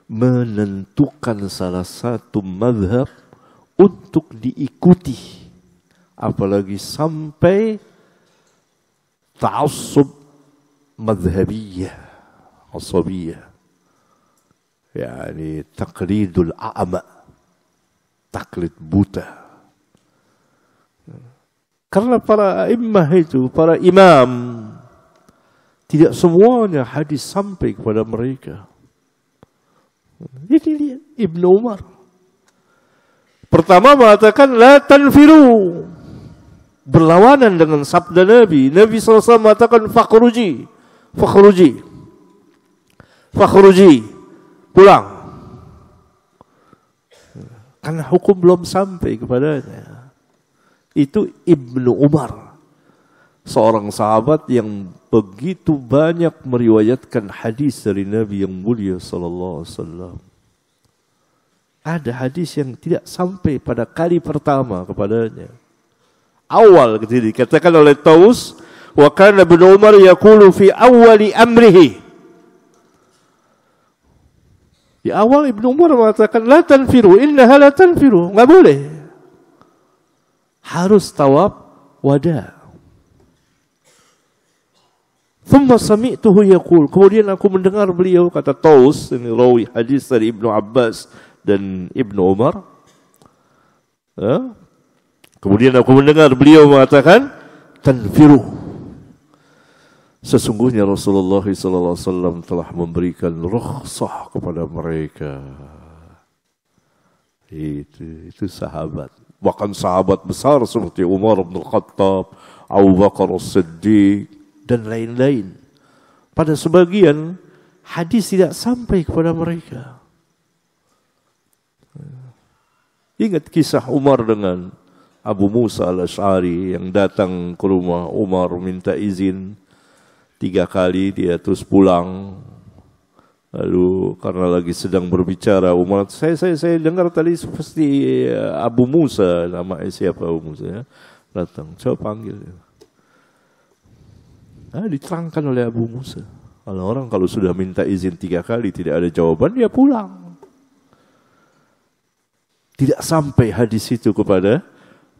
menentukan salah satu mazhab untuk diikuti. Apalagi sampai ta'assub madhabiyah, asabiyah. Yani taqlidul a'ma, taklid buta. Karena para imam itu, para imam, tidak semuanya hadis sampai kepada mereka. Jadi lihat Ibnu Umar. Pertama mengatakan la tanfiru, berlawanan dengan sabda Nabi. Nabi SAW mengatakan fakhruji, fakhruji, fakhruji, pulang. Karena hukum belum sampai kepadanya. Itu Ibnu Umar, seorang sahabat yang begitu banyak meriwayatkan hadis dari Nabi yang mulia sallallahu alaihi wasallam. Ada hadis yang tidak sampai pada kali pertama kepadanya. Awal ketika dikatakan oleh Taus, wa kana Ibnu Umar yaqulu fi awwali amrihi. Di awal Ibnu Umar mengatakan la tanfiru, innaha la tanfiru, enggak boleh. Harus tawaf wada. Thumma sami'tuhu yaqul, kemudian aku mendengar beliau, kata Taus, ini rawi hadis dari Ibnu Abbas dan Ibnu Umar. Kemudian aku mendengar beliau mengatakan tanfiru. Sesungguhnya Rasulullah SAW telah memberikan rukhsah kepada mereka. Itu sahabat. Bahkan sahabat besar seperti Umar bin Khattab, Abu Bakar As-Siddiq, dan lain-lain. Pada sebagian hadis tidak sampai kepada mereka. Ingat kisah Umar dengan Abu Musa al-Ash'ari yang datang ke rumah Umar minta izin 3 kali, dia terus pulang. Lalu karena lagi sedang berbicara Umar, saya dengar tadi pasti Abu Musa, nama siapa Abu Musa ya, datang, coba panggil. Diterangkan oleh Abu Musa, kalau sudah minta izin 3 kali tidak ada jawaban, dia pulang. Tidak sampai hadis itu kepada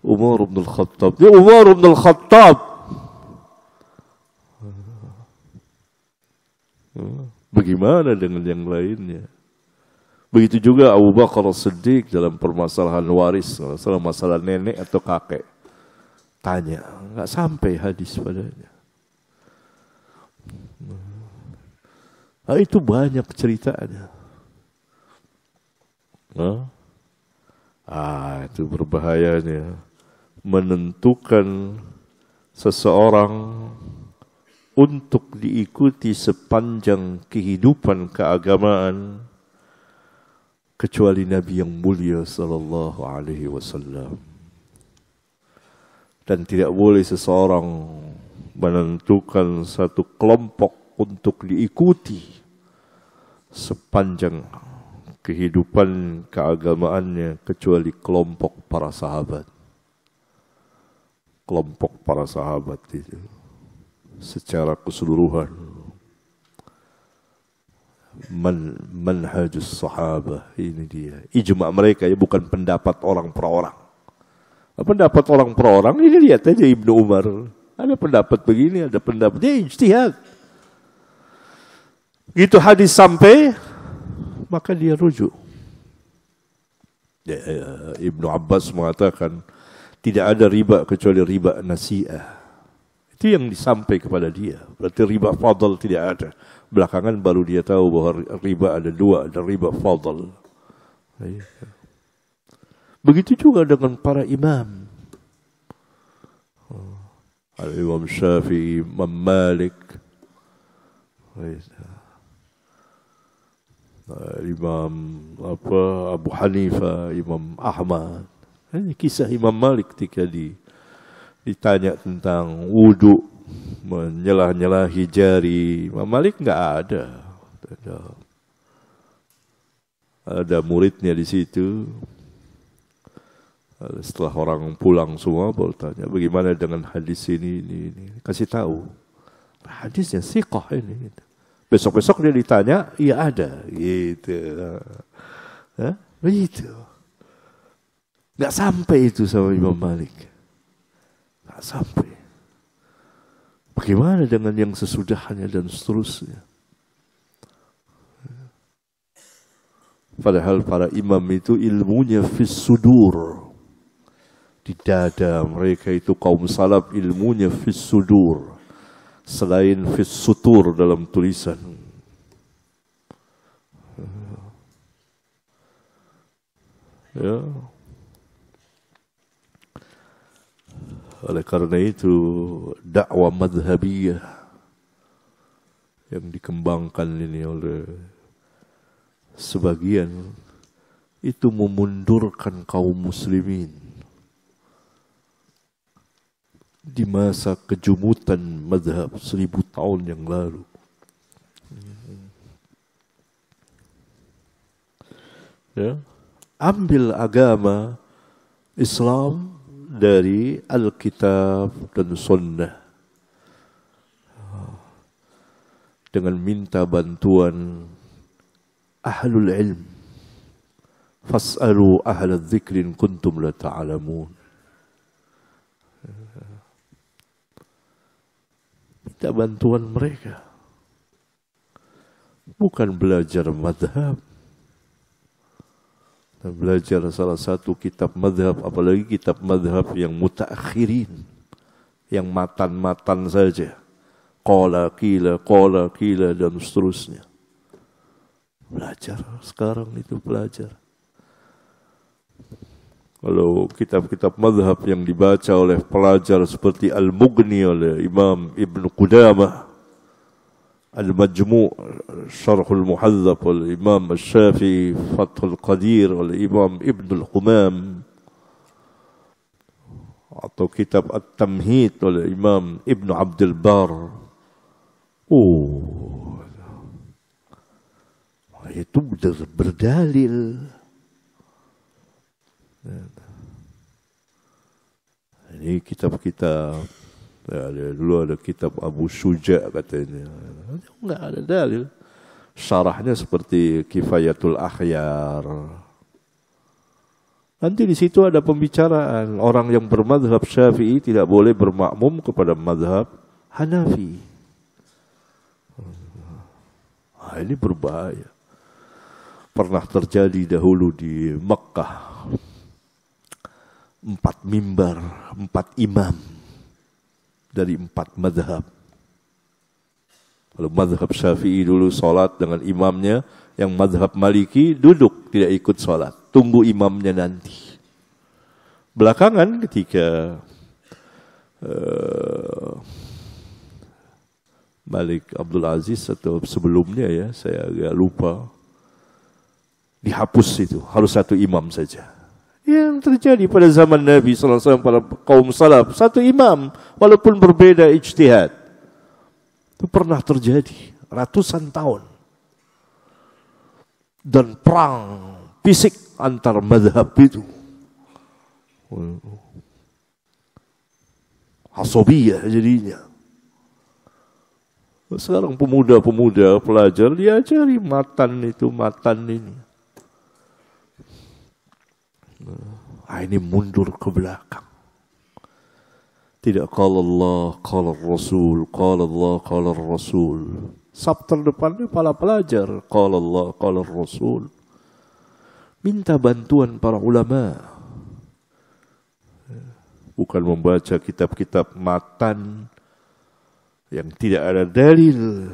Umar bin Khattab. Dia Umar bin Khattab. Bagaimana dengan yang lainnya? Begitu juga Abu Bakar As-Siddiq dalam permasalahan waris, masalah nenek atau kakek. Tanya, enggak sampai hadis padanya. Itu banyak ceritanya. Itu berbahayanya menentukan seseorang untuk diikuti sepanjang kehidupan keagamaan kecuali Nabi yang mulia sallallahu alaihi wasallam. Dan tidak boleh seseorang menentukan satu kelompok untuk diikuti sepanjang kehidupan keagamaannya kecuali kelompok para sahabat. Kelompok para sahabat itu secara keseluruhan. Manhajus sahabah, ini dia. Ijma' mereka, ya, bukan pendapat orang per orang. Pendapat orang per orang, ini lihat aja Ibnu Umar. Ada pendapat begini, ada pendapat, dia ijtihad. Gitu hadis sampai, maka dia rujuk. Ibnu Abbas mengatakan, tidak ada riba kecuali riba nasi'ah. Itu yang disampaikan kepada dia. Berarti riba fadl tidak ada. Belakangan baru dia tahu bahwa riba ada 2, ada riba fadl. Begitu juga dengan para imam. Al-Imam Syafi'i, Imam Malik, Imam Abu Hanifah, Imam Ahmad. Ini kisah Imam Malik ketika ditanya tentang wudu, menyelah-nyelahi jari. Imam Malik enggak ada. Ada muridnya di situ. Setelah orang pulang semua baru tanya, bagaimana dengan hadis ini. Kasih tahu. Hadisnya siqah ini. Besok-besok dia ditanya, iya ada. Gitu. Begitu. Nggak sampai itu sama Imam Malik. Nggak sampai. Bagaimana dengan yang sesudahnya dan seterusnya. Padahal para imam itu ilmunya fis sudur. Di dada mereka itu kaum salaf ilmunya fis sudur. Selain fis sutur dalam tulisan. Ya. Oleh karena itu dakwah madhabiyah yang dikembangkan ini oleh sebagian itu memundurkan kaum muslimin di masa kejumutan madhab 1000 tahun yang lalu. Ya, ambil agama Islam dari Alkitab dan Sunnah dengan minta bantuan ahlul ilm. Fas'alu ahla dzikrin kuntum la ta'lamun. Minta bantuan mereka. Bukan belajar madhab. Belajar salah satu kitab madhab, apalagi kitab madhab yang mutaakhirin, yang matan-matan saja. Qala qila dan seterusnya. Belajar sekarang itu belajar. Kalau kitab-kitab madhab yang dibaca oleh pelajar seperti Al-Mughni oleh Imam Ibn Qudamah, Al-Majmu' Syarhul Muhadzab oleh Imam Asy-Syafi'i, Fathul Qadir oleh Imam Ibn Al-Humam, atau kitab At-Tamhid oleh Imam Ibn Abdul Bar. Itu berdalil. Ini kitab-kitab. Dulu ada kitab Abu Syuja katanya. Enggak ada dalil. Syarahnya seperti Kifayatul Akhyar. Nanti di situ ada pembicaraan orang yang bermadhab Syafi'i tidak boleh bermakmum kepada madhab Hanafi. Ini berbahaya. Pernah terjadi dahulu di Mekah. 4 mimbar, 4 imam dari 4 madhab. Kalau madhab Syafi'i dulu sholat dengan imamnya, yang madhab Maliki duduk tidak ikut sholat, tunggu imamnya nanti. Belakangan ketika Malik Abdul Aziz atau sebelumnya ya, saya agak lupa, dihapus itu, harus 1 imam saja. Yang terjadi pada zaman Nabi SAW, para kaum salaf, 1 imam, walaupun berbeda ijtihad. Itu pernah terjadi ratusan tahun. Dan perang fisik antar madhab itu. Asobiyah jadinya. Sekarang pemuda-pemuda pelajar diajari matan ini. Ini mundur ke belakang. Tidak qala Allah, qala Rasul, qala Allah, qala Rasul. Sab terdepannya para pelajar, qala Allah, qala Rasul. Minta bantuan para ulama. Bukan membaca kitab-kitab matan yang tidak ada dalil.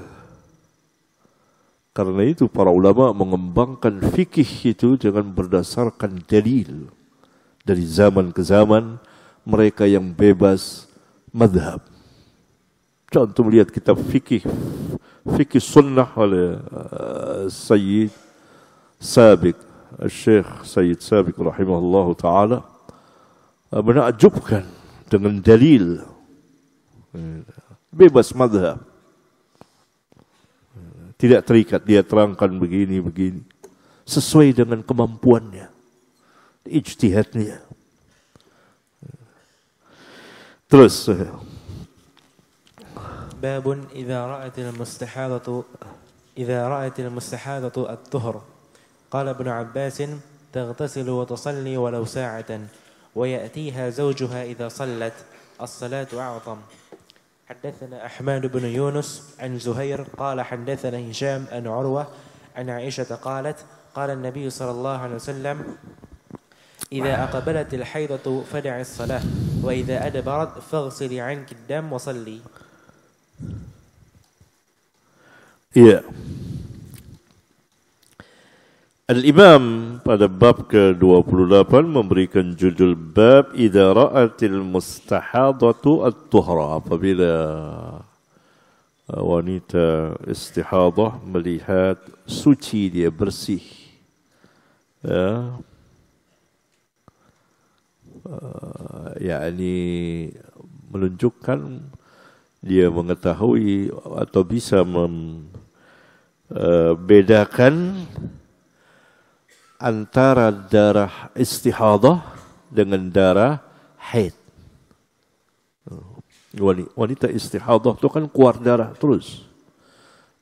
Karena itu para ulama mengembangkan fikih itu jangan berdasarkan dalil. Dari zaman ke zaman mereka yang bebas madhab. Contoh melihat kitab fikih sunnah oleh Sayyid Sabiq, Syekh Sayyid Sabiq rahimahullah ta'ala, menakjubkan dengan dalil. Bebas madhab. Tidak terikat, dia terangkan begini. Sesuai dengan kemampuannya. Ijtihadnya. Terus. Babun idza ra'at al-mustahadatu at-tuhur. Qala Ibn Abbas taghtasilu wa tusalli walau sa'atan wa ya'tiha zawjuha idza sallat as-salatu a'zam. حدثنا أحمد بن يونس عن زهير قال حدثنا هشام عن عروة عن عائشة قالت قال النبي صلى الله عليه وسلم إذا أقبلت الحيضة فدع الصلاة وإذا أدبرت فاغسلي عنك الدم وصلي. Iya. Al-Imam pada bab ke-28 memberikan judul bab idza ra'atil mustahadatu at-tuhra, apabila wanita istihadah melihat suci, dia bersih, ya, yakni menunjukkan dia mengetahui atau bisa membedakan antara darah istihadah dengan darah haid. Wanita istihadah itu kan keluar darah terus.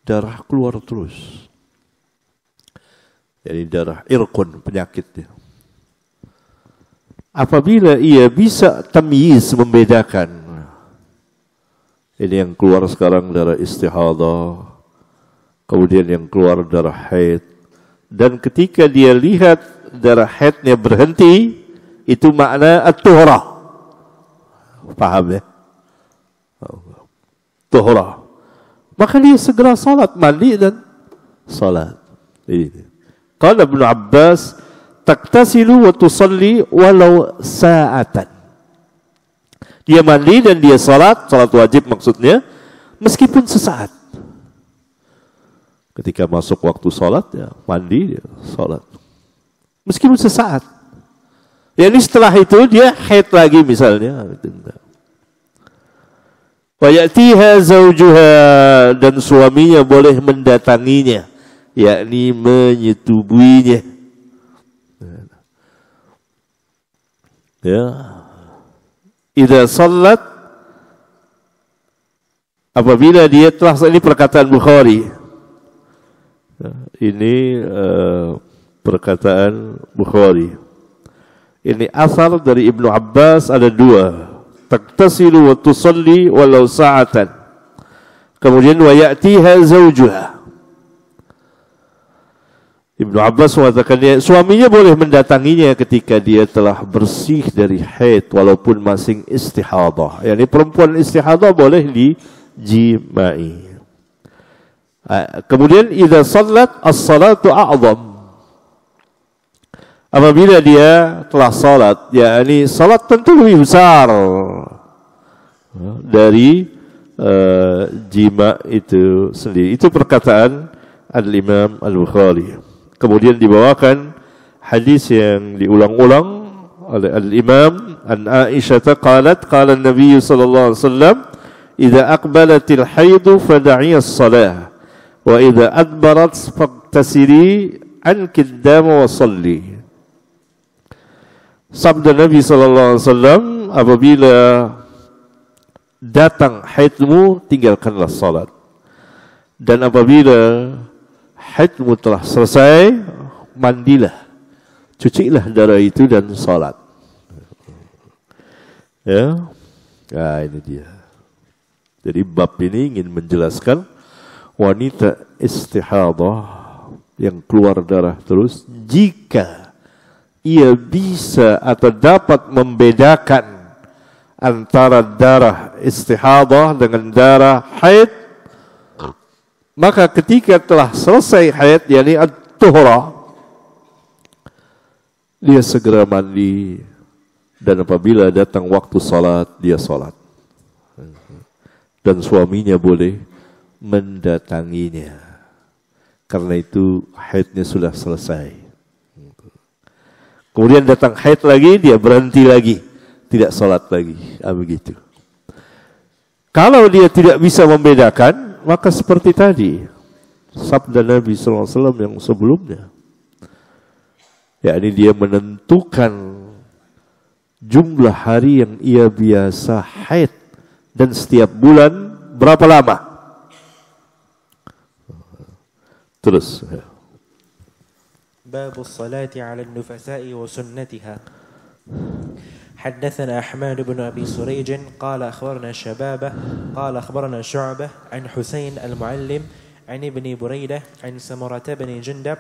Darah keluar terus. Jadi darah irqun, penyakitnya. Apabila ia bisa tamyiz, membedakan, ini yang keluar sekarang darah istihadah, kemudian yang keluar darah haid, dan ketika dia lihat darah haidnya berhenti, itu makna at-tuhra. Paham ya? Tuhra. Maka dia segera salat, mandi dan salat. Qala Ibnu Abbas, taktasilu wa tusalli walau sa'atan. Dia mandi dan dia salat wajib maksudnya, meskipun sesaat. Ketika masuk waktu salat, ya mandi, dia salat. Meskipun sesaat. Ya, ini setelah itu dia haid lagi misalnya. Wa ya'tiha zawjuha, dan suaminya boleh mendatanginya, yakni menyetubuinya. Ya. Idza salat, apabila dia telah, ini perkataan Bukhari. Ini perkataan Bukhari. Ini asar dari Ibnu Abbas, ada dua. Taktasilu wa tusalli walau sa'atan. Kemudian wa ya'tiha zawjuha. Ibnu Abbas mengatakan suaminya boleh mendatanginya ketika dia telah bersih dari haid walaupun masih istihadah. Yani perempuan istihadah boleh dijimai. Kemudian idza salat as-salatu a'zam. Apabila dia telah salat, yakni salat tentu lebih besar dari jima itu sendiri. Itu perkataan Al-Imam Al-Bukhari. Kemudian dibawakan hadis yang diulang-ulang oleh Al-Imam an Aisyah qalat qala an-nabiy sallallahu alaihi wasallam idza aqbalatil haidu fada'i as-salah wa idza adbarat faqtasiri anki ad-dam wa salli. Sabda Nabi sallallahu alaihi wasallam, apabila datang haidmu, tinggalkanlah salat. Dan apabila haidmu telah selesai, mandilah, cucilah darah itu dan salat. Ya, nah ini dia. Jadi bab ini ingin menjelaskan wanita istihadah yang keluar darah terus, jika ia bisa atau dapat membedakan antara darah istihadah dengan darah haid, maka ketika telah selesai haid, yakni at-tuhra, dia segera mandi, dan apabila datang waktu salat, dia salat. Dan suaminya boleh mendatanginya, karena itu haidnya sudah selesai. Kemudian datang haid lagi, dia berhenti lagi, tidak salat lagi. Begitu. Kalau dia tidak bisa membedakan, maka seperti tadi sabda Nabi SAW yang sebelumnya, yakni dia menentukan jumlah hari yang ia biasa haid, dan setiap bulan berapa lama. Terus. باب الصلاة على النفساء وسنتها. حدثنا أحمد بن أبي سريج قال أخبرنا شبابة قال أخبرنا شعبة عن حسين المعلم عن ابن بريدة عن سمرة بن جندب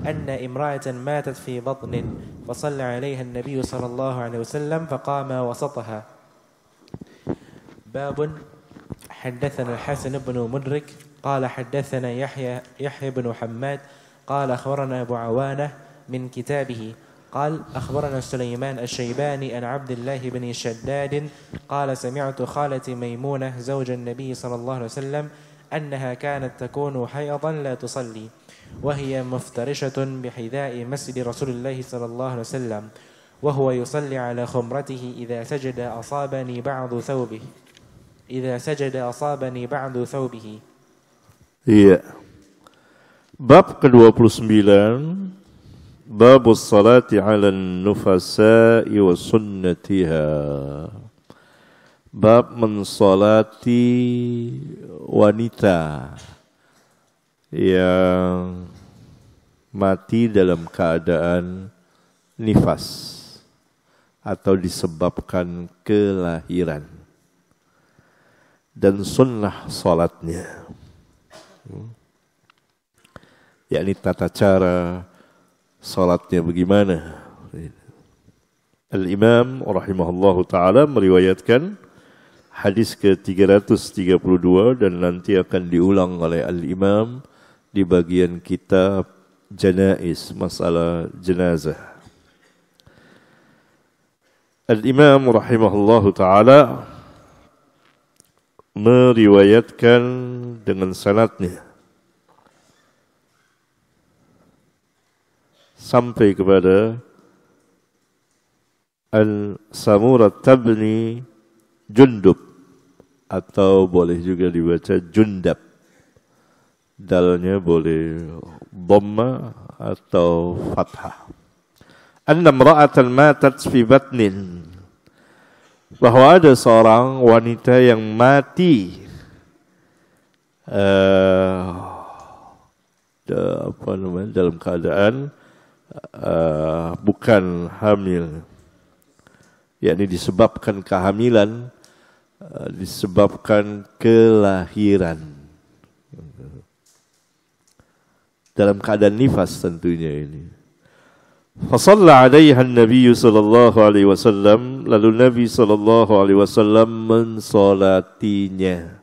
أن امرأة ماتت في بطن فصلى عليها النبي صلى الله عليه وسلم فقام وسطها. باب حدثنا الحسن بن مدرك قال حدثنا يحيى بن حماد قال أخبرنا أبو عوانة من كتابه قال أخبرنا سليمان الشيباني عن عبد الله بن شداد قال سمعت خالتي ميمونة زوج النبي صلى الله عليه وسلم أنها كانت تكون حيضا لا تصلي وهي مفترشة بحذاء مسجد رسول الله صلى الله عليه وسلم وهو يصلي على خمرته إذا سجد أصابني بعض ثوبه. Iya. Bab ke-29, Babus salati 'ala an-nufasa'i wa sunnatiha. Bab mensolati wanita yang mati dalam keadaan nifas atau disebabkan kelahiran dan sunnah salatnya, yakni tata cara salatnya bagaimana. Al-Imam rahimahullahu ta'ala meriwayatkan hadis ke-332 dan nanti akan diulang oleh Al-Imam di bagian kitab Janaiz, masalah jenazah. Al-Imam rahimahullahu ta'ala meriwayatkan dengan sanadnya sampai kepada Al-Samurah tabni Jundub, atau boleh juga dibaca Jundab. Dalnya boleh dhamma atau fathah. Anna imra'atan matat fi batnin, bahwa ada seorang wanita yang mati dalam keadaan bukan hamil, yakni disebabkan kehamilan, disebabkan kelahiran, dalam keadaan nifas tentunya ini. Fasalla 'alaiha an-nabiy sallallahu alaihi wasallam, lalu Nabi sallallahu alaihi wasallam mensolatinya.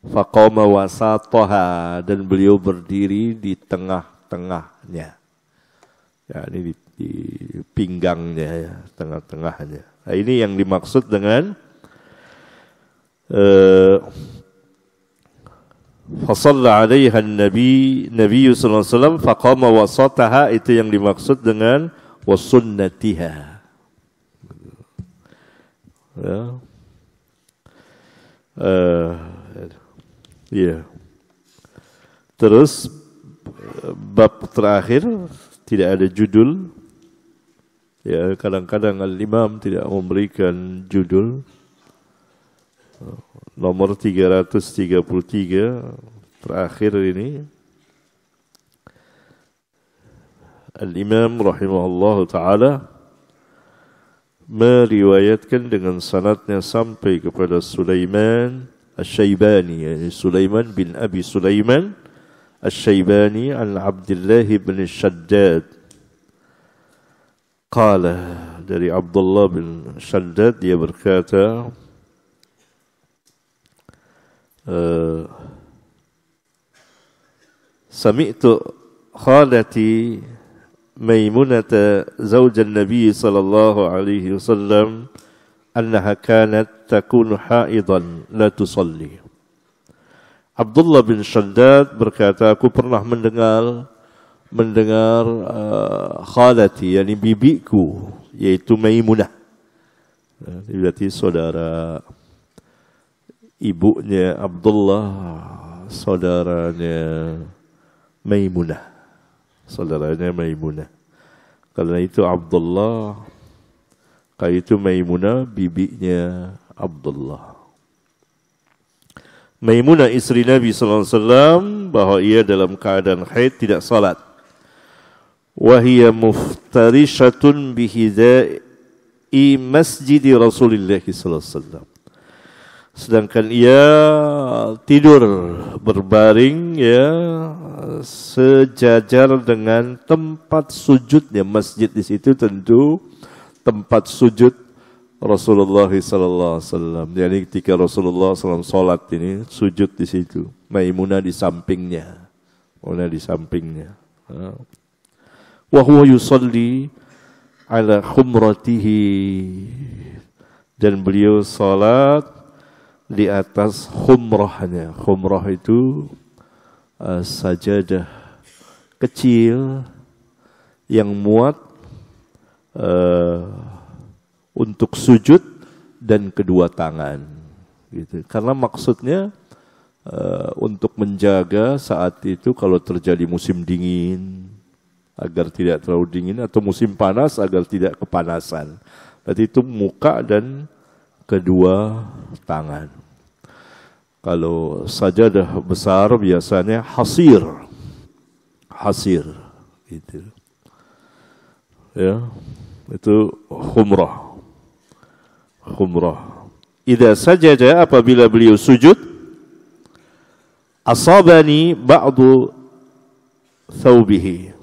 Faqama wasataha, dan beliau berdiri di tengah-tengahnya, yakni di pinggangnya, ya, tengah-tengahnya. Nah, ini yang dimaksud dengan fasalla 'alaiha an-nabiy sallallahu alaihi wasallam faqama wasataha, itu yang dimaksud dengan wasunnatiha. Ya. Ya. Terus bab terakhir tidak ada judul. Ya, kadang-kadang Al-Imam tidak memberikan judul. Nomor 333 terakhir ini, Al-Imam rahimahullah ta'ala meriwayatkan dengan sanadnya sampai kepada Sulaiman Asy-Syaibani, yani Sulaiman bin Abi Sulaiman Asy-Syaibani an Abdullah bin Shaddad. Qala, dari Abdullah bin Shaddad, dia berkata, sami'tu khalati Maimunata zawjan Nabi sallallahu alaihi wasallam annaha kanat takunu haidan la tusalli. Abdullah bin Shaddad berkata, aku pernah mendengar khalati, yakni bibiku, yaitu Maimunah. Berarti saudara ibunya Abdullah, saudaranya Maimunah. Karena itu Abdullah, kalau itu Maimunah bibinya Abdullah. Maimunah istri Nabi sallallahu alaihi wasallam, bahwa ia dalam keadaan haid tidak salat. Wa hiya muftarishatun bihidai masjid Rasulullah sallallahu alaihi wasallam. Sedangkan ia tidur berbaring, ya, sejajar dengan tempat sujudnya. Masjid di situ tentu tempat sujud Rasulullah sallallahu alaihi wasallam. Jadi ketika Rasulullah SAW salat ini sujud di situ. Maimunah di sampingnya. Wa huwa yusalli ala khumratihi, dan beliau salat di atas khumrahnya. Khumrah itu sajadah kecil yang muat untuk sujud dan kedua tangan, gitu. Karena maksudnya untuk menjaga saat itu kalau terjadi musim dingin agar tidak terlalu dingin, atau musim panas agar tidak kepanasan. Berarti itu muka dan kedua tangan. Kalau sajadah besar biasanya hasir, gitu. Ya, itu khumrah. Idza sajada, apabila beliau sujud, asabani ba'du thawbihi,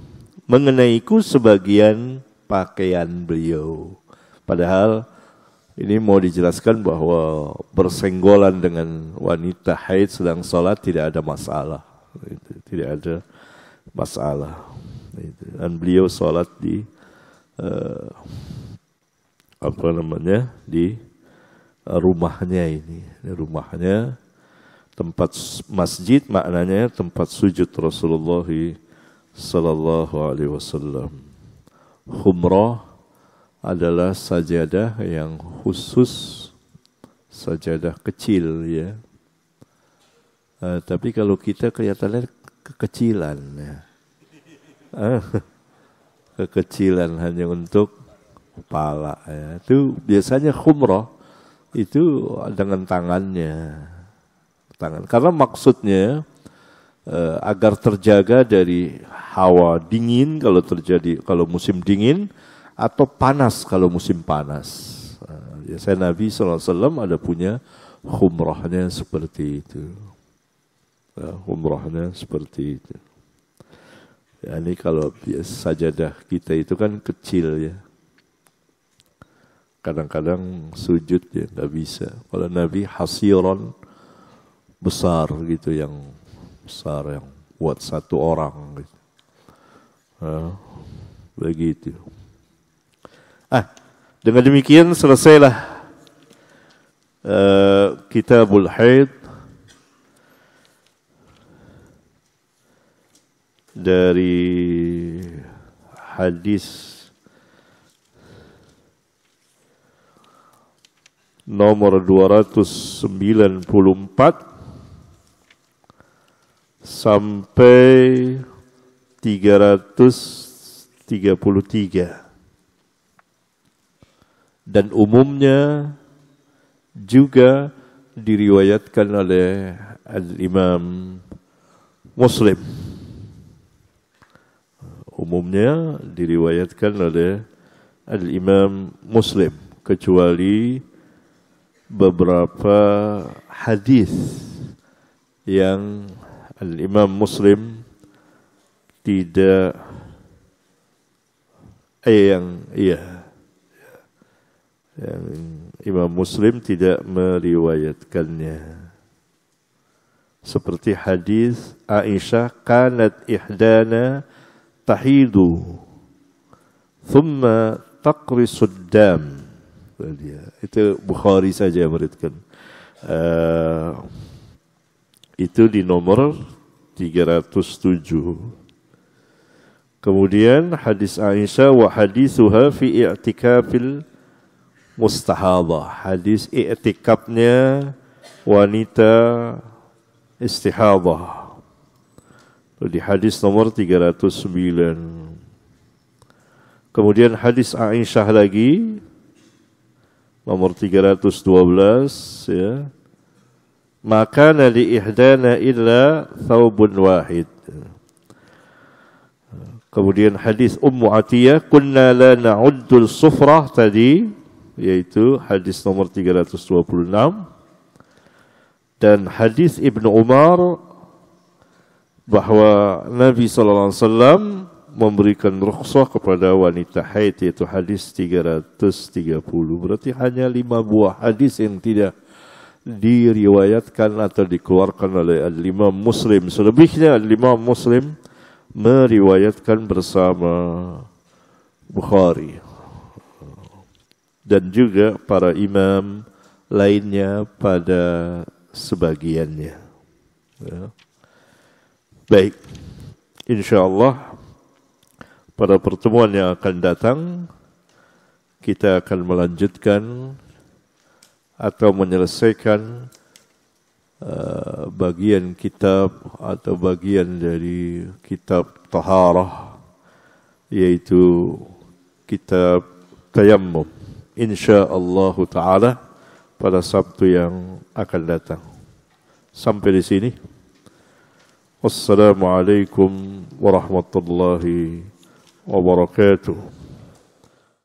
mengenaiku sebagian pakaian beliau. Padahal ini mau dijelaskan bahwa bersenggolan dengan wanita haid sedang sholat tidak ada masalah. Tidak ada masalah. Dan beliau sholat di di rumahnya ini. Rumahnya tempat masjid, maknanya tempat sujud Rasulullah sallallahu alaihi wasallam. Khumrah adalah sajadah yang khusus, sajadah kecil, ya. Tapi kalau kita kelihatannya kekecilan, ya. Kekecilan hanya untuk kepala, ya. Itu biasanya khumrah itu dengan tangannya, karena maksudnya agar terjaga dari hawa dingin kalau musim dingin, atau panas kalau musim panas. Biasanya Nabi SAW ada punya khumrahnya seperti itu. Khumrahnya seperti itu. Ya, ini kalau sajadah kita itu kan kecil, ya. Kadang-kadang sujud ya nggak bisa. Kalau Nabi hasiran besar gitu, yang besar, yang buat satu orang gitu. Begitu. Dengan demikian selesailah Kitabul Haid dari hadis nomor 294 sampai 333. Dan umumnya juga diriwayatkan oleh Al-Imam Muslim. Umumnya diriwayatkan oleh Al-Imam Muslim, kecuali beberapa hadis yang Al-Imam Muslim tidak yang Imam Muslim tidak meriwayatkannya. Seperti hadis Aisyah, kanat ihdana tahidu thumma taqrisud dam. Itu Bukhari saja meriwayatkan. Itu di nomor 307. Kemudian hadis Aisyah, wa hadithuha fi i'tikafil mustahadah, hadis i'tikafnya wanita istihadah, di hadis nomor 309. Kemudian hadis Aisyah lagi nomor 312, ya. Maka li ihdana illa thawbun wahid. Kemudian hadis Ummu Atiyah, kunna la na'uddul sufrah tadi, yaitu hadis nomor 326. Dan hadis Ibnu Umar bahwa Nabi SAW memberikan rukhsah kepada wanita haid, yaitu hadis 330. Berarti hanya 5 buah hadis yang tidak diriwayatkan atau dikeluarkan oleh Al-Imam Muslim. Selebihnya Al-Imam Muslim meriwayatkan bersama Bukhari dan juga para imam lainnya pada sebagiannya. Ya. Baik, insyaallah pada pertemuan yang akan datang kita akan melanjutkan atau menyelesaikan bagian kitab atau bagian dari kitab taharah, yaitu kitab tayammum, insyaallah taala pada Sabtu yang akan datang. Sampai di sini. Wassalamualaikum warahmatullahi wabarakatuh.